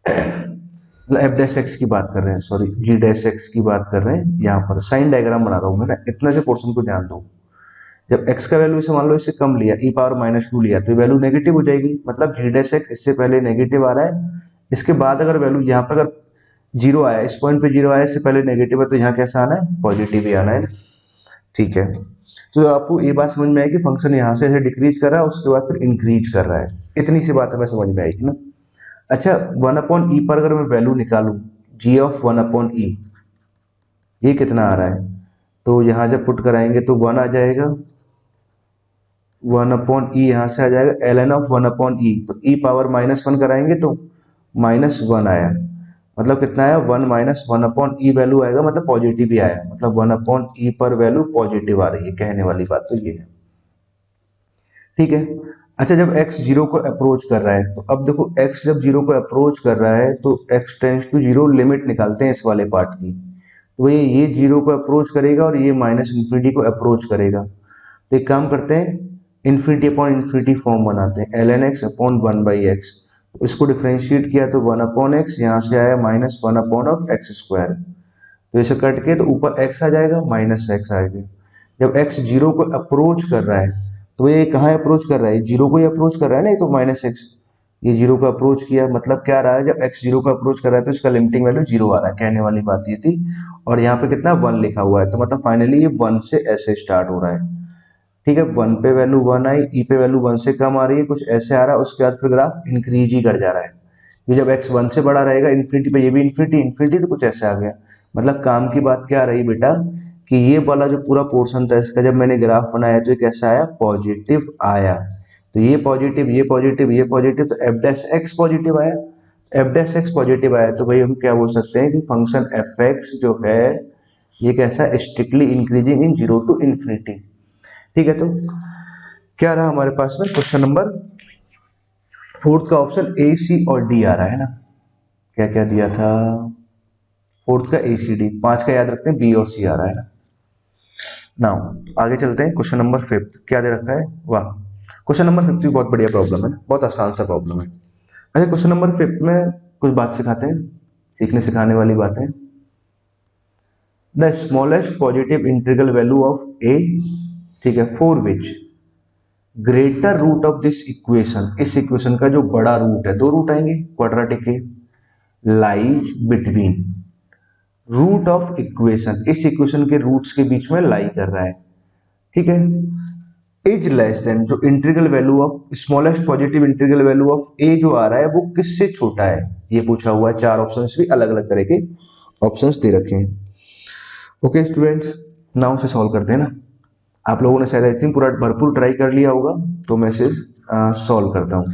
मतलब एफ डैश एक्स की बात कर रहे हैं, सॉरी जी डैश एक्स की बात कर रहे हैं, यहाँ पर साइन डायग्राम बना रहा हूँ मैं ना, इतना से पोर्शन को ध्यान दो। जब x का वैल्यू इसे मान लो इससे कम लिया, ई पावर माइनस टू लिया, तो वैल्यू नेगेटिव हो जाएगी, मतलब जी डैश एक्स इससे पहले नेगेटिव आ रहा है, इसके बाद अगर वैल्यू यहाँ पर अगर जीरो आया, इस पॉइंट पे जीरो आया, इससे पहले नेगेटिव है, तो यहाँ कैसा आना है पॉजिटिव ही आना है, ठीक है। तो आपको ये बात समझ में आई कि फंक्शन यहाँ से ऐसे डिक्रीज कर रहा है, उसके बाद फिर इंक्रीज कर रहा है, इतनी सी बात हमें समझ में आएगी ना। अच्छा, वन अपॉन ई पर अगर मैं वैल्यू निकालूं, जी ऑफ वन अपॉन ई, ये कितना आ रहा है, तो यहाँ जब पुट कराएंगे तो वन आ जाएगा, वन अपॉन ई यहाँ से आ जाएगा L N of one upon E, तो ई पावर माइनस वन कराएंगे तो माइनस वन आया, मतलब कितना आया वन माइनस वन अपॉन ई वैल्यू आएगा, मतलब पॉजिटिव ही आया, मतलब वन अपॉन ई पर वैल्यू पॉजिटिव आ रही है, कहने वाली बात तो ये है, ठीक है। अच्छा, जब x जीरो को अप्रोच कर रहा है, तो अब देखो x जब जीरो को अप्रोच कर रहा है तो x tends to zero limit निकालते हैं इस वाले पार्ट की, तो ये जीरो को अप्रोच करेगा और ये माइनस इन्फिनिटी को अप्रोच करेगा, तो एक काम करते हैं इन्फिनिटी अपॉन इन्फिनिटी फॉर्म बनाते हैं, l N x upon one by x, तो इसको डिफ्रेंशिएट किया तो वन अपॉन एक्स, यहाँ से आया minus one upon of x square, तो इसे कट के तो ऊपर x आ जाएगा माइनस एक्स आएगा। जब x जीरो को अप्रोच कर रहा है, तो ये कहाँ अप्रोच कर रहा है, जीरो को ही अप्रोच कर रहा है ना, ये तो माइनस एक्स, ये जीरो को अप्रोच किया, मतलब क्या रहा है, जब x जीरो को अप्रोच कर रहा है तो इसका लिमिटिंग वैल्यू जीरो आ रहा है, कहने वाली बात ये थी। और यहाँ पे कितना वन लिखा हुआ है, तो मतलब फाइनली ये वन से ऐसे स्टार्ट हो रहा है, ठीक है। वन पे वैल्यू वन आई, ई पे वैल्यू वन से कम आ रही है, कुछ ऐसे आ रहा है, उसके बाद फिर ग्राफ इंक्रीज ही कर जा रहा है, ये जब x वन से बड़ा रहेगा इन्फिनिटी पे, ये भी इन्फिनिटी इन्फिनिटी, तो कुछ ऐसे आ गया, मतलब काम की बात क्या रही बेटा, कि ये वाला जो पूरा पोर्शन था इसका जब मैंने ग्राफ बनाया तो ये कैसा आया, पॉजिटिव आया, तो ये पॉजिटिव ये पॉजिटिव ये पॉजिटिव, तो एफ डैश एक्स पॉजिटिव आया, एफ डैश एक्स पॉजिटिव आया, तो भाई हम क्या बोल सकते हैं कि फंक्शन एफ एक्स जो है ये कैसा है, strictly increasing in zero to infinity, ठीक है। तो क्या रहा हमारे पास में क्वेश्चन नंबर फोर्थ का ऑप्शन ए सी और डी आ रहा है ना, क्या क्या दिया था, फोर्थ का ए सी डी, पांच का याद रखते हैं बी और सी आ रहा है ना। नाउ आगे चलते हैं, क्वेश्चन नंबर फिफ्थ क्या दे रखा है, वाह, क्वेश्चन नंबर फिफ्थ भी बहुत बढ़िया प्रॉब्लम है ना, बहुत आसान सा प्रॉब्लम है। अच्छा, क्वेश्चन नंबर फिफ्थ में कुछ बात सिखाते हैं, सीखने सिखाने वाली बातें, the smallest positive integral value of A, ठीक है, for which greater root of this equation, इस इक्वेशन का जो बड़ा रूट है, दो रूट आएंगे क्वाड्रेटिक के, lies between root of equation, इस इक्वेशन के रूट्स के बीच में लाई कर रहा है, ठीक है, इज लेस देन, जो integral value of smallest positive integral value of ए जो आ रहा है वो किससे छोटा है, ये पूछा हुआ है, चार ऑप्शंस भी अलग अलग तरह के ऑप्शंस दे रखे हैं। ओके स्टूडेंट्स, नाउ से सॉल्व करते हैं ना, आप लोगों ने शायद आई थिंक पूरा भरपूर ट्राई कर लिया होगा, तो मैं सिर्फ सॉल्व करता हूँ।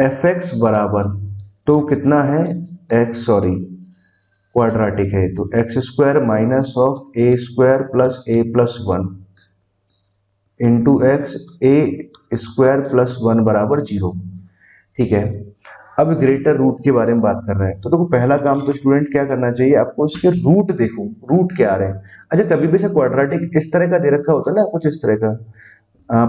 एफ एक्स बराबर, तो कितना है एक्स, सॉरी क्वाड्रेटिक है, तो x square minus of a square plus A plus one into x A square plus one बराबर जीरो, ठीक है। अब ग्रेटर रूट के बारे में बात कर रहे हैं, तो देखो पहला काम तो स्टूडेंट क्या करना चाहिए आपको, इसके रूट देखो, रूट क्या आ रहे हैं। अच्छा, कभी भी से क्वाड्रेटिक इस तरह का दे रखा होता है ना कुछ इस तरह का,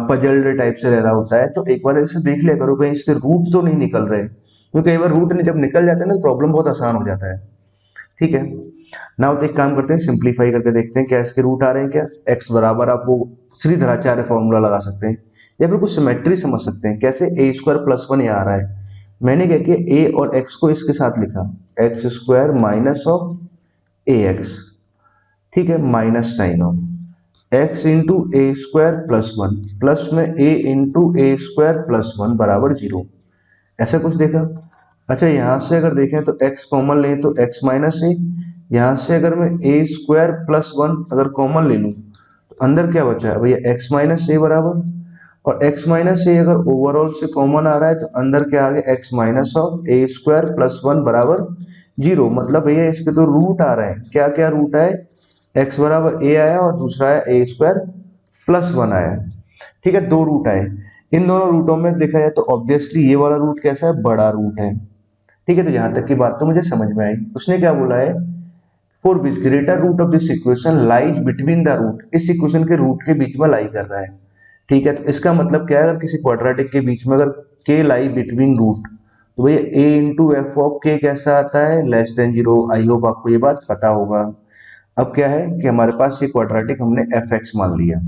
पजल्ड टाइप से रह रहा होता है, तो एक बार इसे देख लिया करो कहीं इसके रूट तो नहीं निकल रहे, क्योंकि कई बार रूट जब निकल जाते हैं ना तो प्रॉब्लम बहुत आसान हो जाता है, ठीक है। नाउ तो एक काम करते हैं, सिंप्लीफाई करके देखते हैं क्या इसके रूट आ रहे हैं, क्या एक्स बराबर, आप वो श्रीधराचार्य फॉर्मूला लगा सकते हैं, या फिर कुछ सिमेट्री समझ सकते हैं, कैसे ए स्क्वायर प्लस वन यहाँ आ रहा है, मैंने क्या किया ए और एक्स को इसके साथ लिखा, x square minus of a x, ठीक है, minus sine of x into a square plus one, plus में a into a square plus one बराबर जीरो, ऐसा कुछ देखा। अच्छा, यहां से अगर देखें तो x कॉमन लें तो x माइनस ए, यहाँ से अगर मैं ए स्क्वायर प्लस वन अगर कॉमन ले लूँ तो अंदर क्या बचा है भैया, एक्स माइनस ए बराबर, और एक्स माइनस ए अगर ओवरऑल से कॉमन आ रहा है तो अंदर क्या आ गया, x minus of a square plus one बराबर जीरो। मतलब भैया इसके तो रूट आ रहे हैं, क्या क्या रूट आए, एक्स बराबर ए आया और दूसरा आया ए स्क्वायर प्लस वन आया। ठीक है, दो रूट आए। इन दोनों रूटों में देखा जाए तो ऑब्वियसली ये वाला रूट कैसा है, बड़ा रूट है। ठीक है, तो यहां तक की बात तो मुझे समझ में आई। उसने क्या बोला है, for which greater root of this equation lies between the root, इस इक्वेशन के रूट के बीच में लाई कर रहा है। ठीक है, तो इसका मतलब क्या है, अगर किसी क्वाड्रेटिक के बीच में अगर के लाई बिटवीन रूट, तो भैया ए इंटू एफ ऑफ के कैसा आता है, less than zero. I hope आपको ये बात पता होगा। अब क्या है कि हमारे पास ये क्वाड्रेटिक हमने एफ एक्स मान लिया।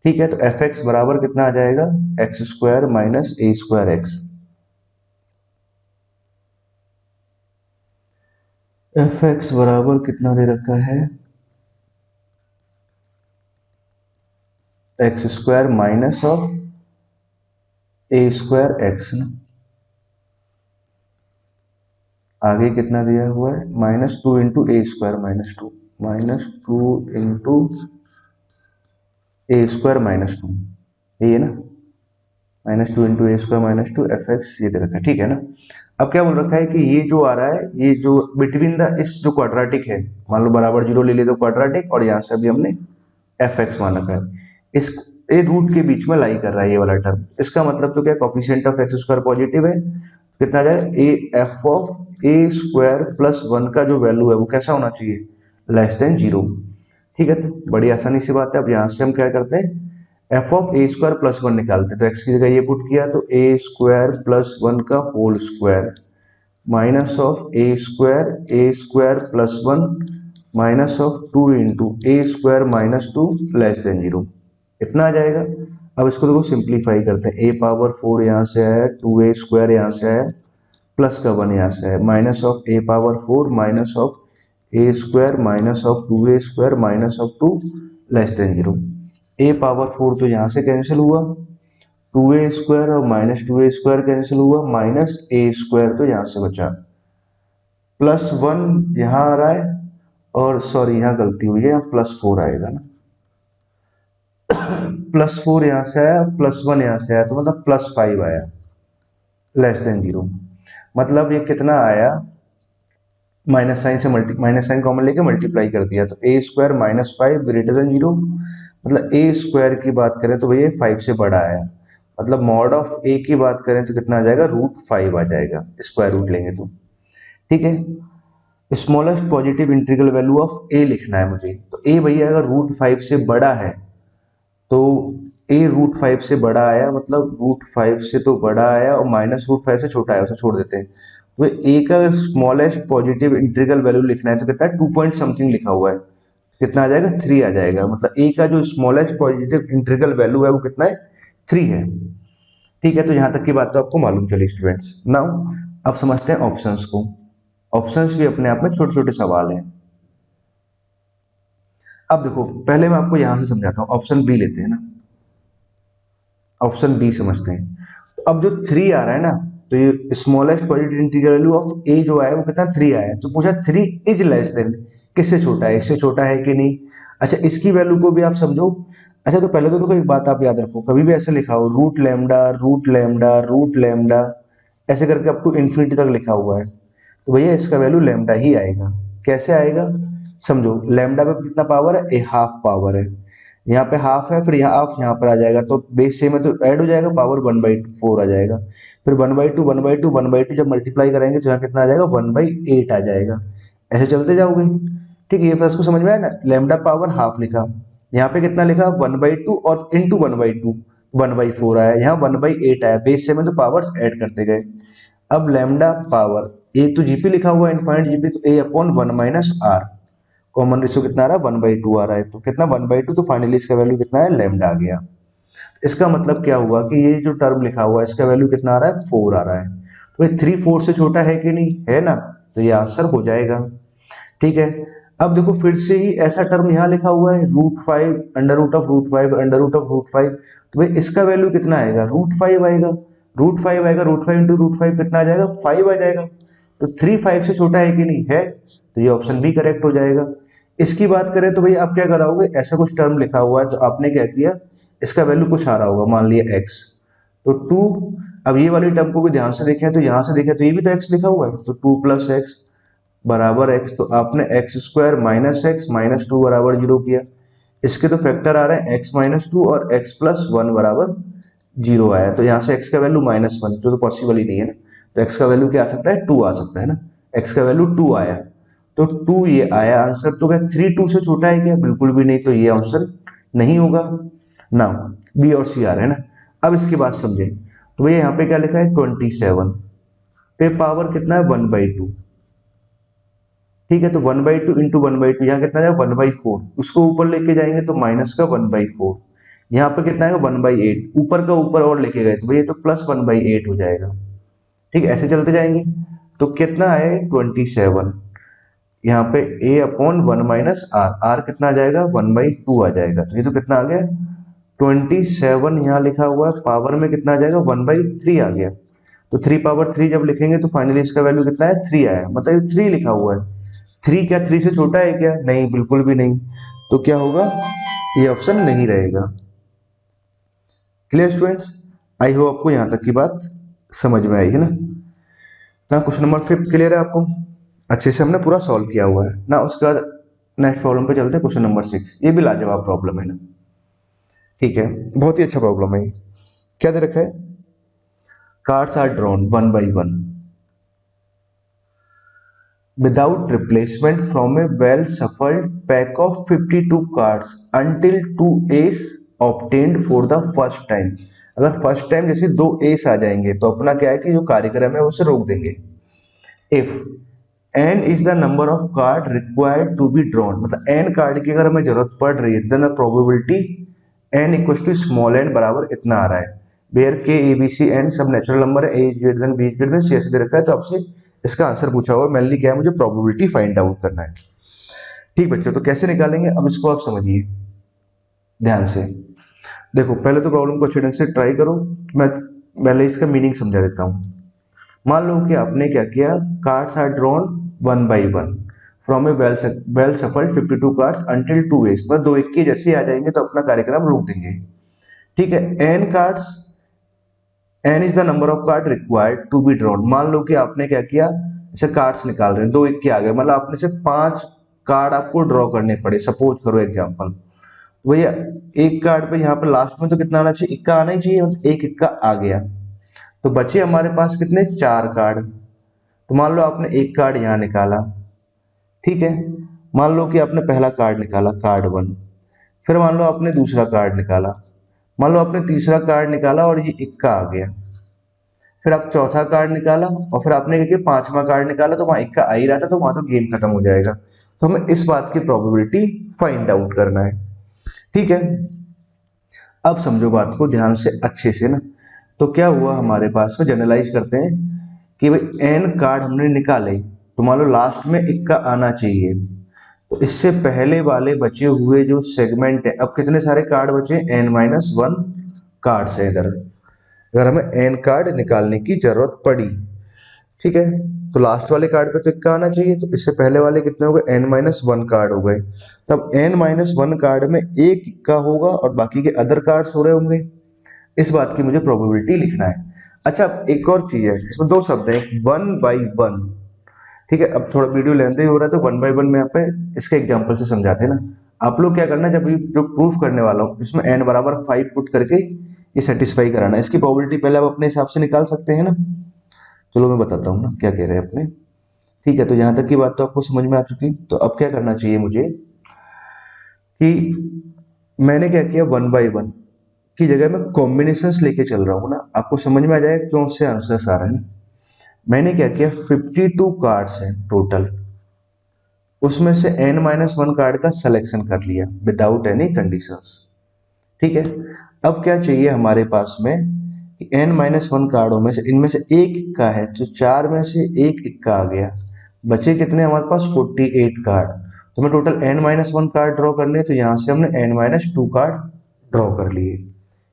ठीक है, तो एफ एक्स बराबर कितना आ जाएगा, x square minus a square x. F x बराबर कितना दे रखा है, x square minus of a square x. आगे कितना दिया हुआ है, minus two into a square minus two, minus two into a square minus two, यही है ना, minus two into a square minus two f x, ये दे रखा है। ठीक है ना। अब क्या बोल रखा है कि ये जो आ रहा है, ये जो बिटवीन द, इस जो क्वाड्रेटिक है, मान लो बराबर जीरो ले ले तो क्वाड्रेटिक, और यहाँ से अभी हमने एफ एक्स मान रखा है, इस ए रूट के बीच में लाई कर रहा है ये वाला टर्म। इसका मतलब तो क्या, coefficient of x square positive है, कितना जाए, A F of a square plus one का जो वैल्यू है वो कैसा होना चाहिए, लेस देन जीरो। ठीक है, तो बड़ी आसानी सी बात है। अब यहाँ से हम क्या करते हैं, F of a square plus one निकालते हैं। तो एक्स की जगह ये पुट किया तो ए स्क्वायर प्लस वन का whole square minus of a square plus one minus of two into a square minus two less than zero, इतना आ जाएगा। अब इसको देखो सिंप्लीफाई करते हैं, ए पावर फोर यहाँ से आया, टू ए स्क्वायर यहाँ से आया, प्लस का वन यहाँ से है, minus of a power four minus of a square minus of two a square minus of two less than zero. A power four तो यहाँ से कैंसिल हुआ, टू ए स्क्वायर और minus two a square cancel हुआ, माइनस ए स्क्वायर तो यहाँ से बचा, प्लस वन यहाँ आ रहा है, और सॉरी यहाँ गलती हुई है, यहाँ प्लस फोर आएगा ना, प्लस फोर यहाँ से आया, प्लस वन यहाँ से आया, तो मतलब प्लस फाइव आया, लेस देन जीरो। मतलब ये कितना आया, माइनस साइन से माइनस साइन कॉमन लेके मल्टीप्लाई कर दिया, तो a square minus five greater than zero. मतलब ए स्क्वायर की बात करें तो भैया फाइव से बड़ा आया, मतलब मॉड ऑफ ए की बात करें तो कितना आ जाएगा, रूट फाइव आ जाएगा, स्क्वायर रूट लेंगे तो। ठीक है, smallest positive integral value of a लिखना है मुझे, तो ए भैया अगर रूट फाइव से बड़ा है तो ए रूट फाइव से बड़ा आया, मतलब रूट फाइव से तो बड़ा आया और माइनस रूट फाइव से छोटा आया, उसे छोड़ देते हैं। तो ए का स्मॉलेस्ट पॉजिटिव इंटीग्रल वैल्यू लिखना है तो कितना है, टू पॉइंट समथिंग लिखा हुआ है, कितना आ जाएगा, थ्री आ जाएगा। मतलब ए का जो स्मॉलेस्ट पॉजिटिव इंटीग्रल वैल्यू है वो कितना है, थ्री है। ठीक है, तो यहां तक की बात तो आपको मालूम चली स्टूडेंट्स। नाउ अब समझते हैं ऑप्शंस को। ऑप्शंस भी अपने आप में छोटे छोटे सवाल हैं। अब देखो पहले मैं आपको यहां से समझाता हूं, ऑप्शन बी लेते हैं ना, ऑप्शन बी समझते हैं। तो अब जो थ्री आ रहा है ना, तो ये smallest positive integral value of ए जो आया वो कितना, थ्री आया, तो पूछा थ्री इज लेस देन, किससे छोटा है, इससे छोटा है कि नहीं। अच्छा, इसकी वैल्यू को भी आप समझो। अच्छा, तो पहले तो देखो एक बात आप याद रखो, कभी भी ऐसे लिखा हो root lambda root lambda root lambda, ऐसे करके आपको इन्फिनिटी तक लिखा हुआ है, तो भैया इसका वैल्यू लेमडा ही आएगा। कैसे आएगा, समझो, लेमडा पे कितना पावर है, ए हाफ पावर है, यहाँ पे हाफ है, फिर यहाँ हाफ यहाँ पर आ जाएगा, तो बेस सेम है तो ऐड हो जाएगा, पावर वन बाई फोर आ जाएगा, फिर one by two one by two one by two जब मल्टीप्लाई करेंगे तो यहाँ कितना आ जाएगा, वन बाई एट आ जाएगा। ऐसे चलते जाओगे। ठीक है, ये फिर समझ में आया ना, लेमडा पावर हाफ लिखा, यहाँ पे कितना लिखा, वन बाई टू और into one by two, one by four आया, यहाँ वन बाई एट आया, बेस सेम है तो पावर्स ऐड करते गए। अब लेमडा पावर, ए तो जीपी लिखा हुआ है इनफाइनाइट जीपी, तो a upon one minus r, common ratio कितना आ रहा है, वन बाई टू आ रहा है, तो कितना वन बाई टू, तो फाइनली इसका वैल्यू कितना है, लेमडा आ गया। इसका मतलब क्या हुआ कि ये जो टर्म लिखा हुआ है इसका वैल्यू कितना आ रहा है, फोर आ रहा है। तो ये थ्री फोर से छोटा है कि नहीं है ना, तो ये आंसर हो जाएगा। ठीक है, अब देखो फिर से ही ऐसा टर्म यहाँ लिखा हुआ है, root five under root of root five under root of root five, तो भाई इसका वैल्यू कितना आएगा, रूट फाइव आएगा, रूट फाइव आएगा, root five into root five कितना आ जाएगा, फाइव आ जाएगा। तो 3 5 से छोटा है कि नहीं है, तो ये ऑप्शन बी करेक्ट हो जाएगा। इसकी बात करें तो भाई आप क्या कराओगे, ऐसा कुछ टर्म लिखा हुआ है तो आपने क्या किया, इसका वैल्यू कुछ आ रहा होगा, मान लिया एक्स, तो 2, अब ये वाली टर्म को भी ध्यान से देखें तो यहाँ से देखें तो ये भी तो एक्स लिखा हुआ है, तो 2 + x बराबर x, तो आपने x² - x - 2 बराबर 0 किया। इसके तो फैक्टर आ रहे हैं x - 2 और x + 1 बराबर 0 आया, तो यहाँ से x का वैल्यू -1 तो पॉसिबल ही नहीं है ना, तो x का वैल्यू क्या आ सकता है, 2 आ सकता है ना, x का वैल्यू 2 आया, तो 2 ये आया आंसर। तो क्या 3 2 से छोटा है क्या, बिल्कुल भी नहीं, तो ये आंसर नहीं होगा ना, बी और सी आ रहे हैं ना। अब इसकी बात समझें, तो भैया यहाँ पे क्या लिखा है 27 पे पावर कितना है 1/2, ठीक है, तो 1/2 इंटू 1/2 यहाँ कितना जाएगा 1/4, उसको ऊपर लेके जाएंगे तो माइनस का 1/4, यहाँ पर कितना आएगा 1/8, ऊपर का ऊपर और लेके गए तो भैया तो प्लस 1/8 हो जाएगा, ठीक है, ऐसे चलते जाएंगे। तो कितना है 27, यहाँ पे a/1 माइनस आर, आर कितना आ जाएगा 1/2 आ जाएगा, तो ये तो कितना आ गया 27, यहाँ लिखा हुआ है पावर में कितना आ जाएगा 1/3 आ गया, तो 3 पावर 3 जब लिखेंगे तो फाइनली इसका वैल्यू कितना है 3 आया, मतलब 3 लिखा हुआ है, 3 क्या 3 से छोटा है क्या, नहीं बिल्कुल भी नहीं, तो क्या होगा, ये ऑप्शन नहीं रहेगा। क्लियर स्टूडेंट्स, आई होप आपको यहां तक की बात समझ में आई है ना। ना क्वेश्चन नंबर 5 क्लियर है आपको, अच्छे से हमने पूरा सॉल्व किया हुआ है ना। उसके बाद नेक्स्ट प्रॉब्लम पे चलते हैं, क्वेश्चन नंबर 6, ये भी लाजवाब प्रॉब्लम है ना, ठीक है, बहुत ही अच्छा प्रॉब्लम है। क्या दे रखा है, cards are drawn 1 by 1 without replacement from a well shuffled pack of 52 cards until 2 ace obtained for the first time। अगर फर्स्ट टाइम जैसे 2 एस आ जाएंगे तो अपना क्या है कि जो कार्यक्रम है उसे रोक देंगे। If n is the number of card required to be drawn, मतलब n कार्ड की अगर हमें जरूरत पड़ रही है then the probability n equal to small n बराबर इतना आ रहा है, where k a b c n सब नेचुरल नंबर है, a greater than b greater than c ऐसे दे रखा है, तो आपसे इसका आंसर पूछा हुआ मेनली क्या है, मुझे प्रोबेबिलिटी फाइंड आउट करना है। ठीक बच्चों, तो कैसे निकालेंगे, अब इसको आप समझिए ध्यान से। देखो पहले तो प्रॉब्लम को अच्छे ढंग से ट्राई करो, मैं पहले इसका मीनिंग समझा देता हूँ। मान लो कि आपने क्या किया, cards are drawn 1 by 1 from a well shuffled 52 cards until 2 aces, मतलब 2 1 के जैसे आ जाएंगे तो अपना कार्यक्रम रोक देंगे। ठीक है, n cards, n is the number of card required to be drawn, मान लो कि आपने क्या किया, जैसे कार्ड्स निकाल रहे हैं 2 1 के आ गए, मतलब आपने से 5 कार्ड आपको ड्रॉ करने पड़े, सपोज करो एग्जांपल, भैया एक कार्ड पे यहाँ पे लास्ट में तो कितना आना चाहिए, इक्का आना ही चाहिए, मतलब एक इक्का आ गया, तो बचे हमारे पास कितने 4 कार्ड, तो मान लो आपने एक कार्ड यहाँ निकाला, ठीक है, मान लो कि आपने पहला कार्ड निकाला कार्ड 1, फिर मान लो आपने दूसरा कार्ड निकाला, मान लो आपने तीसरा कार्ड निकाला और ये इक्का आ गया, फिर आप चौथा कार्ड निकाला और फिर आपने क्या किया पांचवा कार्ड निकाला, तो वहां इक्का आ ही रहा था, तो वहां तो गेम खत्म हो जाएगा, तो हमें इस बात की प्रोबेबिलिटी फाइंड आउट करना है। ठीक है, अब समझो बात को ध्यान से अच्छे से ना, तो क्या हुआ हमारे पास में, जनरलाइज करते हैं कि भाई एन कार्ड हमने निकाले, तो मान लो लास्ट में इक्का आना चाहिए, तो इससे पहले वाले बचे हुए जो सेगमेंट है, अब कितने सारे कार्ड बचे, n-1 कार्ड है इधर, अगर हमें एन कार्ड निकालने की जरूरत पड़ी, ठीक है, तो लास्ट वाले कार्ड पे तो इक्का आना चाहिए, तो इससे पहले वाले कितने हो गए n-1 कार्ड हो गए, तब n-1 कार्ड में एक इक्का होगा और बाकी के अदर कार्ड्स हो रहे होंगे, इस बात की मुझे प्रोबेबिलिटी लिखना है। अच्छा एक और चीज है, इसमें 2 शब्द हैं, 1 by 1, ठीक है, अब थोड़ा वीडियो लेंथी हो रहा है तो 1 by 1 में यहाँ पे इसके एग्जांपल से समझाते हैं ना। आप लोग क्या करना, जब जो प्रूफ करने वाला हूँ इसमें n बराबर 5 पुट करके ये सेटिस्फाई कराना है, इसकी प्रोबेबिलिटी पहले आप अपने हिसाब से निकाल सकते हैं ना। चलो मैं बताता हूँ ना क्या कह रहे हैं अपने। ठीक है, तो यहाँ तक की बात तो आपको समझ में आ चुकी, तो अब क्या करना चाहिए मुझे कि मैंने क्या किया 1 by 1 की जगह मैं कॉम्बिनेशंस लेके चल रहा हूँ ना, आपको समझ में आ जाएगा क्यों से आंसर्स आ रहे हैं। मैंने क्या किया 52 कार्ड्स हैं टोटल, उसमें से n-1 कार्ड का सिलेक्शन कर लिया विदाउट एनी कंडीशंस। ठीक है, अब क्या चाहिए हमारे पास में कि n-1 कार्डों में से इनमें से एक इक्का है, तो 4 में से एक इक्का आ गया, बचे कितने हमारे पास 48 कार्ड, तो मैं टोटल n-1 कार्ड ड्रॉ करने, तो यहाँ से हमने n-2 कार्ड ड्रॉ कर लिए।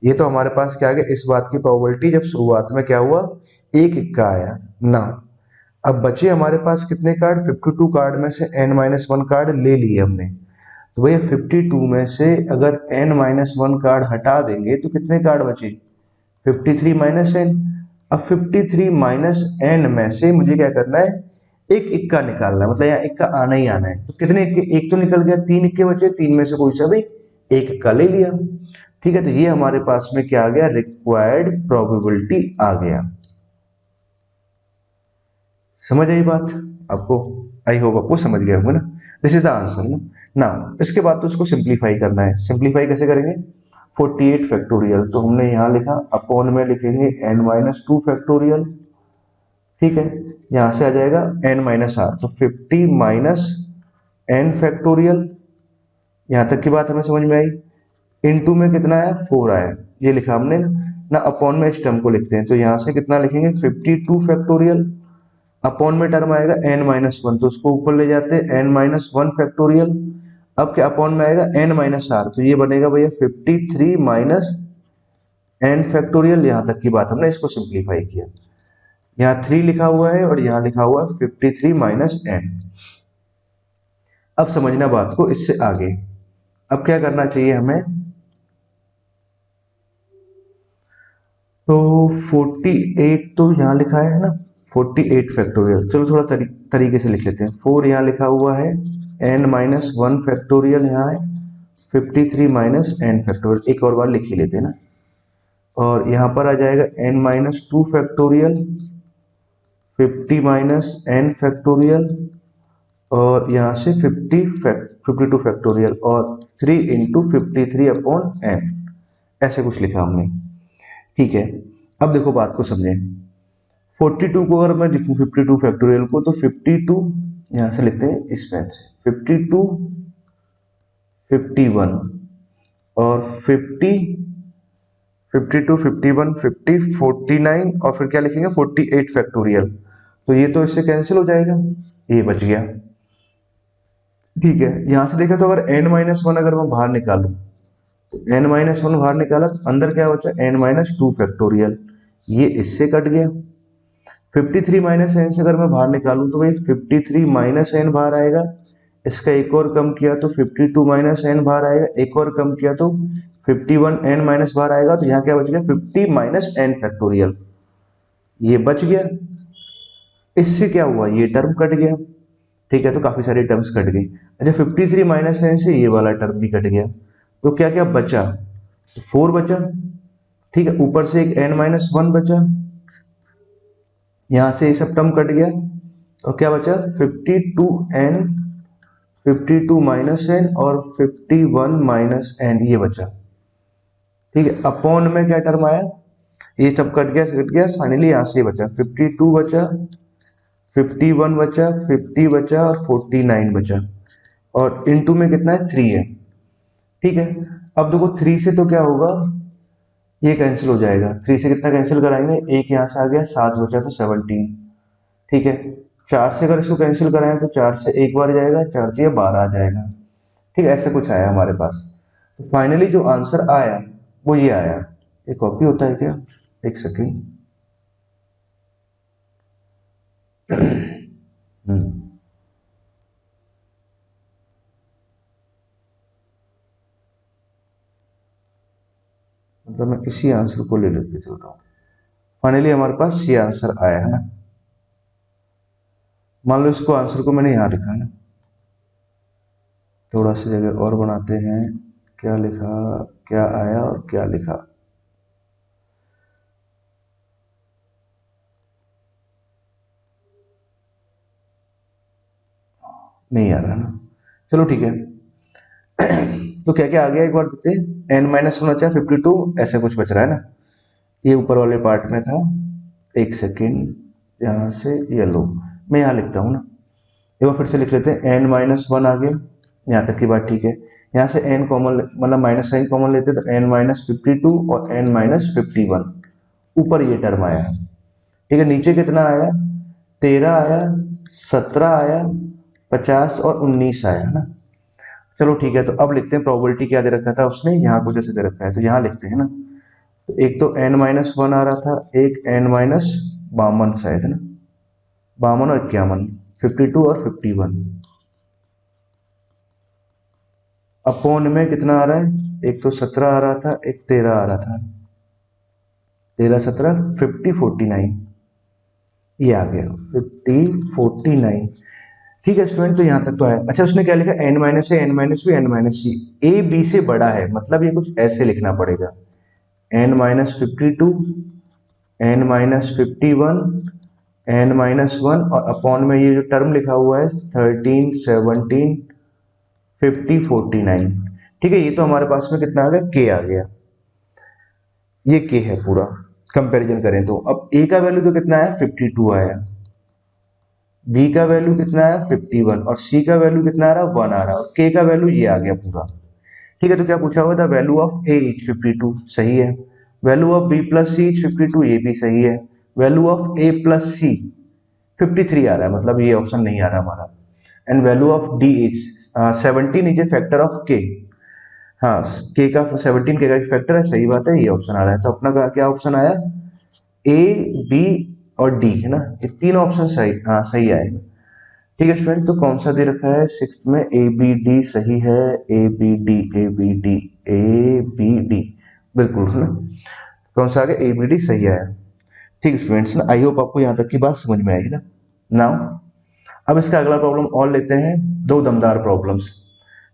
ये तो हमारे पास क्या आ गया, इस बात की प्रोबेबिलिटी जब शुरुआत में क्या हुआ एक इक्का आया ना। अब बचे हमारे पास कितने कार्ड, 52 कार्ड में से n-1 कार्ड ले लिए हमने। तो भैया 52 में से अगर n-1 कार्ड हटा देंगे तो कितने कार्ड बचे, 53 माइनस n। अब 53 माइनस n में से मुझे क्या करना है, एक इक्का निकालना है, मतलब यहाँ इक्का आना ही आना है। तो कितने इक्के, एक तो निकल गया, 3 इक्के बचे, 3 में से कोई सा भी एक इक्का ले लिया। ठीक है, तो ये हमारे पास में क्या आ गया, रिक्वायर्ड प्रोबेबिलिटी आ गया। समझ आई बात आपको, आई होप आपको समझ गया होगा ना। दिस इज द आंसर ना। ना इसके बाद तो उसको सिंप्लीफाई करना है। सिंप्लीफाई कैसे करेंगे, 48 फैक्टोरियल तो हमने यहाँ लिखा, अपॉन में लिखेंगे n-2 फैक्टोरियल। ठीक है, यहां से आ जाएगा n-r, तो 50 माइनस n फैक्टोरियल। यहां तक की बात हमें समझ में आई। इनटू में कितना आया, 4 आया, ये लिखा हमने ना। ना अपॉन में इस टर्म को लिखते हैं, तो यहां से कितना लिखेंगे, 52 फैक्टोरियल। अपॉन में टर्म आएगा n-1, तो उसको ऊपर ले जाते हैं, n-1 फैक्टोरियल। अब क्या अपॉन में आएगा n-r, तो ये बनेगा भैया 53 माइनस n फैक्टोरियल। यहां तक की बात हमने इसको सिंप्लीफाई किया। यहाँ 3 लिखा हुआ है और यहाँ लिखा हुआ है 53 माइनस n। अब समझना बात को इससे आगे। अब क्या करना चाहिए हमें, तो 48 तो यहाँ लिखा है ना, 48 फैक्टोरियल। चलो थोड़ा तरीके से लिख लेते हैं। 4 यहाँ लिखा हुआ है, n-1 फैक्टोरियल यहाँ है, 53 माइनस n फैक्टोरियल, एक और बार लिख ही लेते हैं ना। और यहाँ पर आ जाएगा n-2 factorial, 50 minus n factorial, और यहाँ से 52 फैक्टोरियल, और 3 इंटू 53 अपॉन n, ऐसे कुछ लिखा हमने। ठीक है, अब देखो बात को समझें। 42 को अगर मैं लिखूं 52 फैक्टोरियल को, तो 52 यहाँ से लिखते हैं इस पेन से, 52 51 और 50 52 51 50 49, और फिर क्या लिखेंगे 48 फैक्टोरियल। तो ये तो इससे कैंसिल हो जाएगा, ये बच गया। ठीक है, यहां से देखें तो अगर n-1 अगर मैं बाहर निकालूं, तो n-1 बाहर निकाला तो अंदर क्या बचा, n-2 फैक्टोरियल, ये इससे कट गया। 53 माइनस एन से अगर मैं बाहर निकालूं तो भाई 53 माइनस एन बाहर आएगा, इसका एक और कम किया तो 52 माइनस एन बाहर आएगा, एक और कम किया तो 51 एन माइनस बाहर आएगा। तो यहाँ क्या बच गया, 50 माइनस एन फैक्टोरियल, ये बच गया। इससे क्या हुआ, ये टर्म कट गया। ठीक है, तो काफी सारे टर्म्स कट गई। अच्छा 53 माइनस एन से ये वाला टर्म भी कट गया, तो क्या क्या बचा, तो 4 बचा। ठीक है, ऊपर से एक n-1 बचा, यहां से ये सब टर्म कट गया, और क्या बचा 52n, 52 माइनस एन और 51 माइनस एन, ये बचा। ठीक है, अपॉन में क्या टर्म आया, ये सब कट गया, फाइनली यहां से बचा 52 बचा, 51 बचा, 50 बचा और 49 बचा, और इनटू में कितना है, 3 है। ठीक है, अब देखो 3 से तो क्या होगा, ये कैंसिल हो जाएगा। 3 से कितना कैंसिल कराएंगे, एक यहाँ से आ गया, 7 बचा तो 17। ठीक है, 4 से अगर इसको कैंसिल कराएं तो 4 से एक बार जाएगा, 4 दिया 12 आ जाएगा। ठीक है, ऐसा कुछ आया हमारे पास। तो फाइनली जो आंसर आया वो ये आया। एक कॉपी होता है क्या, एक सेकेंड। मतलब मैं इसी आंसर को ले लेके चल रहा हूँ। फाइनली हमारे पास ये आंसर आया है ना। मान लो इसको आंसर को मैंने यहाँ लिखा है ना, थोड़ा सी जगह और बनाते हैं। क्या लिखा, क्या आया और क्या लिखा, नहीं आ रहा ना। चलो ठीक है। तो क्या क्या आ गया एक बार देते हैं, n-1 बचा 52, ऐसे कुछ बच रहा है ना, ये ऊपर वाले पार्ट में था। एक सेकेंड, यहाँ से ये लो, मैं यहाँ लिखता हूँ ना, एक बार फिर से लिख लेते हैं। n-1 आ गया, यहाँ तक की बात ठीक है। यहाँ से n कॉमन, मतलब माइनस साइन कॉमन लेते तो n-52 और n-51, ऊपर ये टर्म आया। ठीक है, नीचे कितना आया, 13 आया, 17 आया, 50 और 19 आया ना। चलो ठीक है, तो अब लिखते हैं प्रोबेबिलिटी क्या दे रखा था उसने, यहाँ कुछ ऐसे दे रखा है, तो यहाँ लिखते हैं ना। तो एक तो n-1 आ रहा था, एक n-52 शायद है ना, 52 और 51, 52 और 51 अपॉन में कितना आ रहा है, एक तो 17 आ रहा था, एक 13 आ रहा था, 13 17 50 49, ये आ गया 50 49। ठीक है स्टूडेंट, तो यहां तक तो है। अच्छा उसने क्या लिखा, n minus a n minus b n minus c, a b से बड़ा है, मतलब ये कुछ ऐसे लिखना पड़ेगा, n minus 52, n minus 51, n minus 1 और अपॉन में ये जो टर्म लिखा हुआ है 13 17 50 49। ठीक है, ये तो हमारे पास में कितना आ गया, k आ गया, ये k है पूरा। कंपैरिजन करें तो अब a का वैल्यू तो कितना आया, 52 आया, b का वैल्यू कितना आया 51 और c का वैल्यू कितना आ रहा है 1 आ रहा है और k का वैल्यू ये आ गया पूरा। ठीक है, तो क्या पूछा हुआ था, वैल्यू ऑफ a इज 52, सही है। Value of b plus c is 52, ये भी सही है। Value of a plus c 53 आ रहा है, मतलब ये ऑप्शन नहीं आ रहा हमारा। And value of d is 17 is a factor of k, हाँ k का 17 k का फैक्टर है, सही बात है, ये ऑप्शन आ रहा है। तो अपना क्या ऑप्शन आया, ए बी और डी है ना, ये तीन ऑप्शन सही, हाँ सही आएगा। ठीक है स्टूडेंट, तो कौन सा दे रखा है सिक्स में, ए बी डी सही है, a b d a b d a b d, बिल्कुल है ना, कौन सा आ गया, ए बी डी सही आया। ठीक है स्टूडेंट्स ना, आई होप आपको यहाँ तक की बात समझ में आएगी ना। नाउ अब इसका अगला प्रॉब्लम और लेते हैं, दो दमदार प्रॉब्लम्स।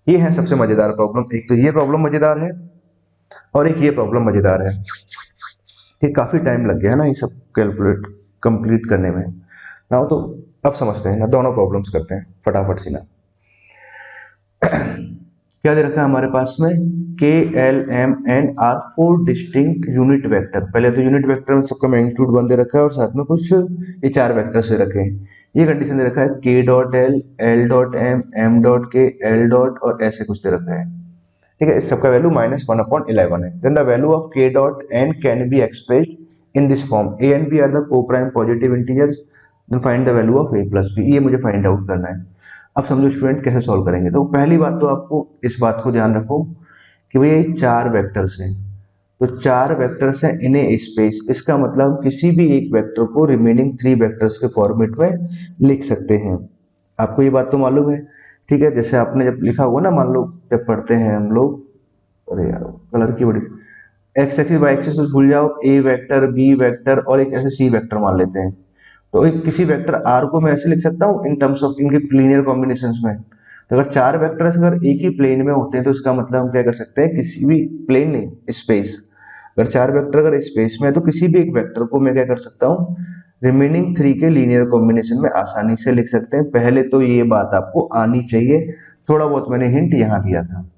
ये है सबसे मजेदार प्रॉब्लम, एक तो ये प्रॉब्लम मजेदार है और एक ये प्रॉब्लम मजेदार है। ये काफी टाइम लग गया है ना ये सब कैलकुलेट कंप्लीट करने में ना, तो अब समझते हैं ना, दोनों प्रॉब्लम्स करते हैं फटाफट से ना। क्या दे रखा है हमारे पास में, k l m n are four distinct unit vector. पहले तो यूनिट वेक्टर में सबका मैग्नीट्यूड 1 दे रखा है और साथ में कुछ ये चार वेक्टर से रखे हैं। ये कंडीशन दे रखा है k dot l dot m dot k, l dot और ऐसे कुछ दे रखा है। ठीक है, इस सबका वैल्यू -1/11 है। Then the value of k dot n can be expressed in this form, a and b are the coprime positive integers, then find the value of a plus b। ये मुझे फाइंड आउट करना है। अब समझो स्टूडेंट कैसे सॉल्व करेंगे, तो पहली बात तो आपको इस बात को ध्यान रखो कि भैया ये चार वेक्टर्स हैं, तो चार वेक्टर्स हैं इन ए स्पेस, इसका मतलब किसी भी एक वेक्टर को रिमेनिंग थ्री वेक्टर्स के फॉर्मेट में लिख सकते हैं। आपको ये बात तो मालूम है। ठीक है, जैसे आपने जब लिखा होगा ना, मान लो जब पढ़ते हैं हम लोग, अरे यार कलर की बड़ी, एक्स एक्सिस वाई एक्सिस भूल जाओ, ए वेक्टर बी वेक्टर और एक ऐसे सी वेक्टर मान लेते हैं। तो एक किसी वेक्टर आर को मैं ऐसे लिख सकता हूँ इन टर्म्स ऑफ इनके लीनियर कॉम्बिनेशंस में। तो अगर चार वेक्टर्स अगर एक ही प्लेन में होते हैं तो इसका मतलब हम क्या कर सकते हैं, किसी भी प्लेन नहीं स्पेस, अगर चार वेक्टर अगर स्पेस में है तो किसी भी एक वेक्टर को मैं क्या कर सकता हूँ, रिमेनिंग थ्री के लीनियर कॉम्बिनेशन में आसानी से लिख सकते हैं। पहले तो ये बात आपको आनी चाहिए, थोड़ा बहुत मैंने हिंट यहाँ दिया था।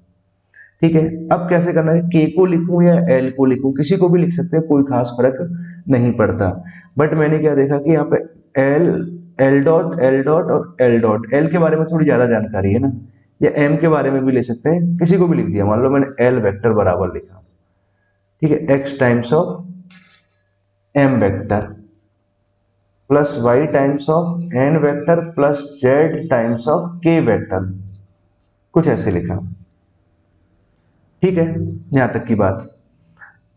ठीक है, अब कैसे करना है, के को लिखूं या एल को लिखूं, किसी को भी लिख सकते हैं, कोई खास फर्क नहीं पड़ता। बट मैंने क्या देखा कि यहाँ पे एल एल डॉट और एल डॉट, एल के बारे में थोड़ी ज्यादा जानकारी है ना, या एम के बारे में भी ले सकते हैं, किसी को भी लिख दिया। मान लो मैंने एल वेक्टर बराबर लिखा, ठीक है, x times of m vector plus y times of n vector plus z times of k vector, कुछ ऐसे लिखा। ठीक है, यहां तक की बात,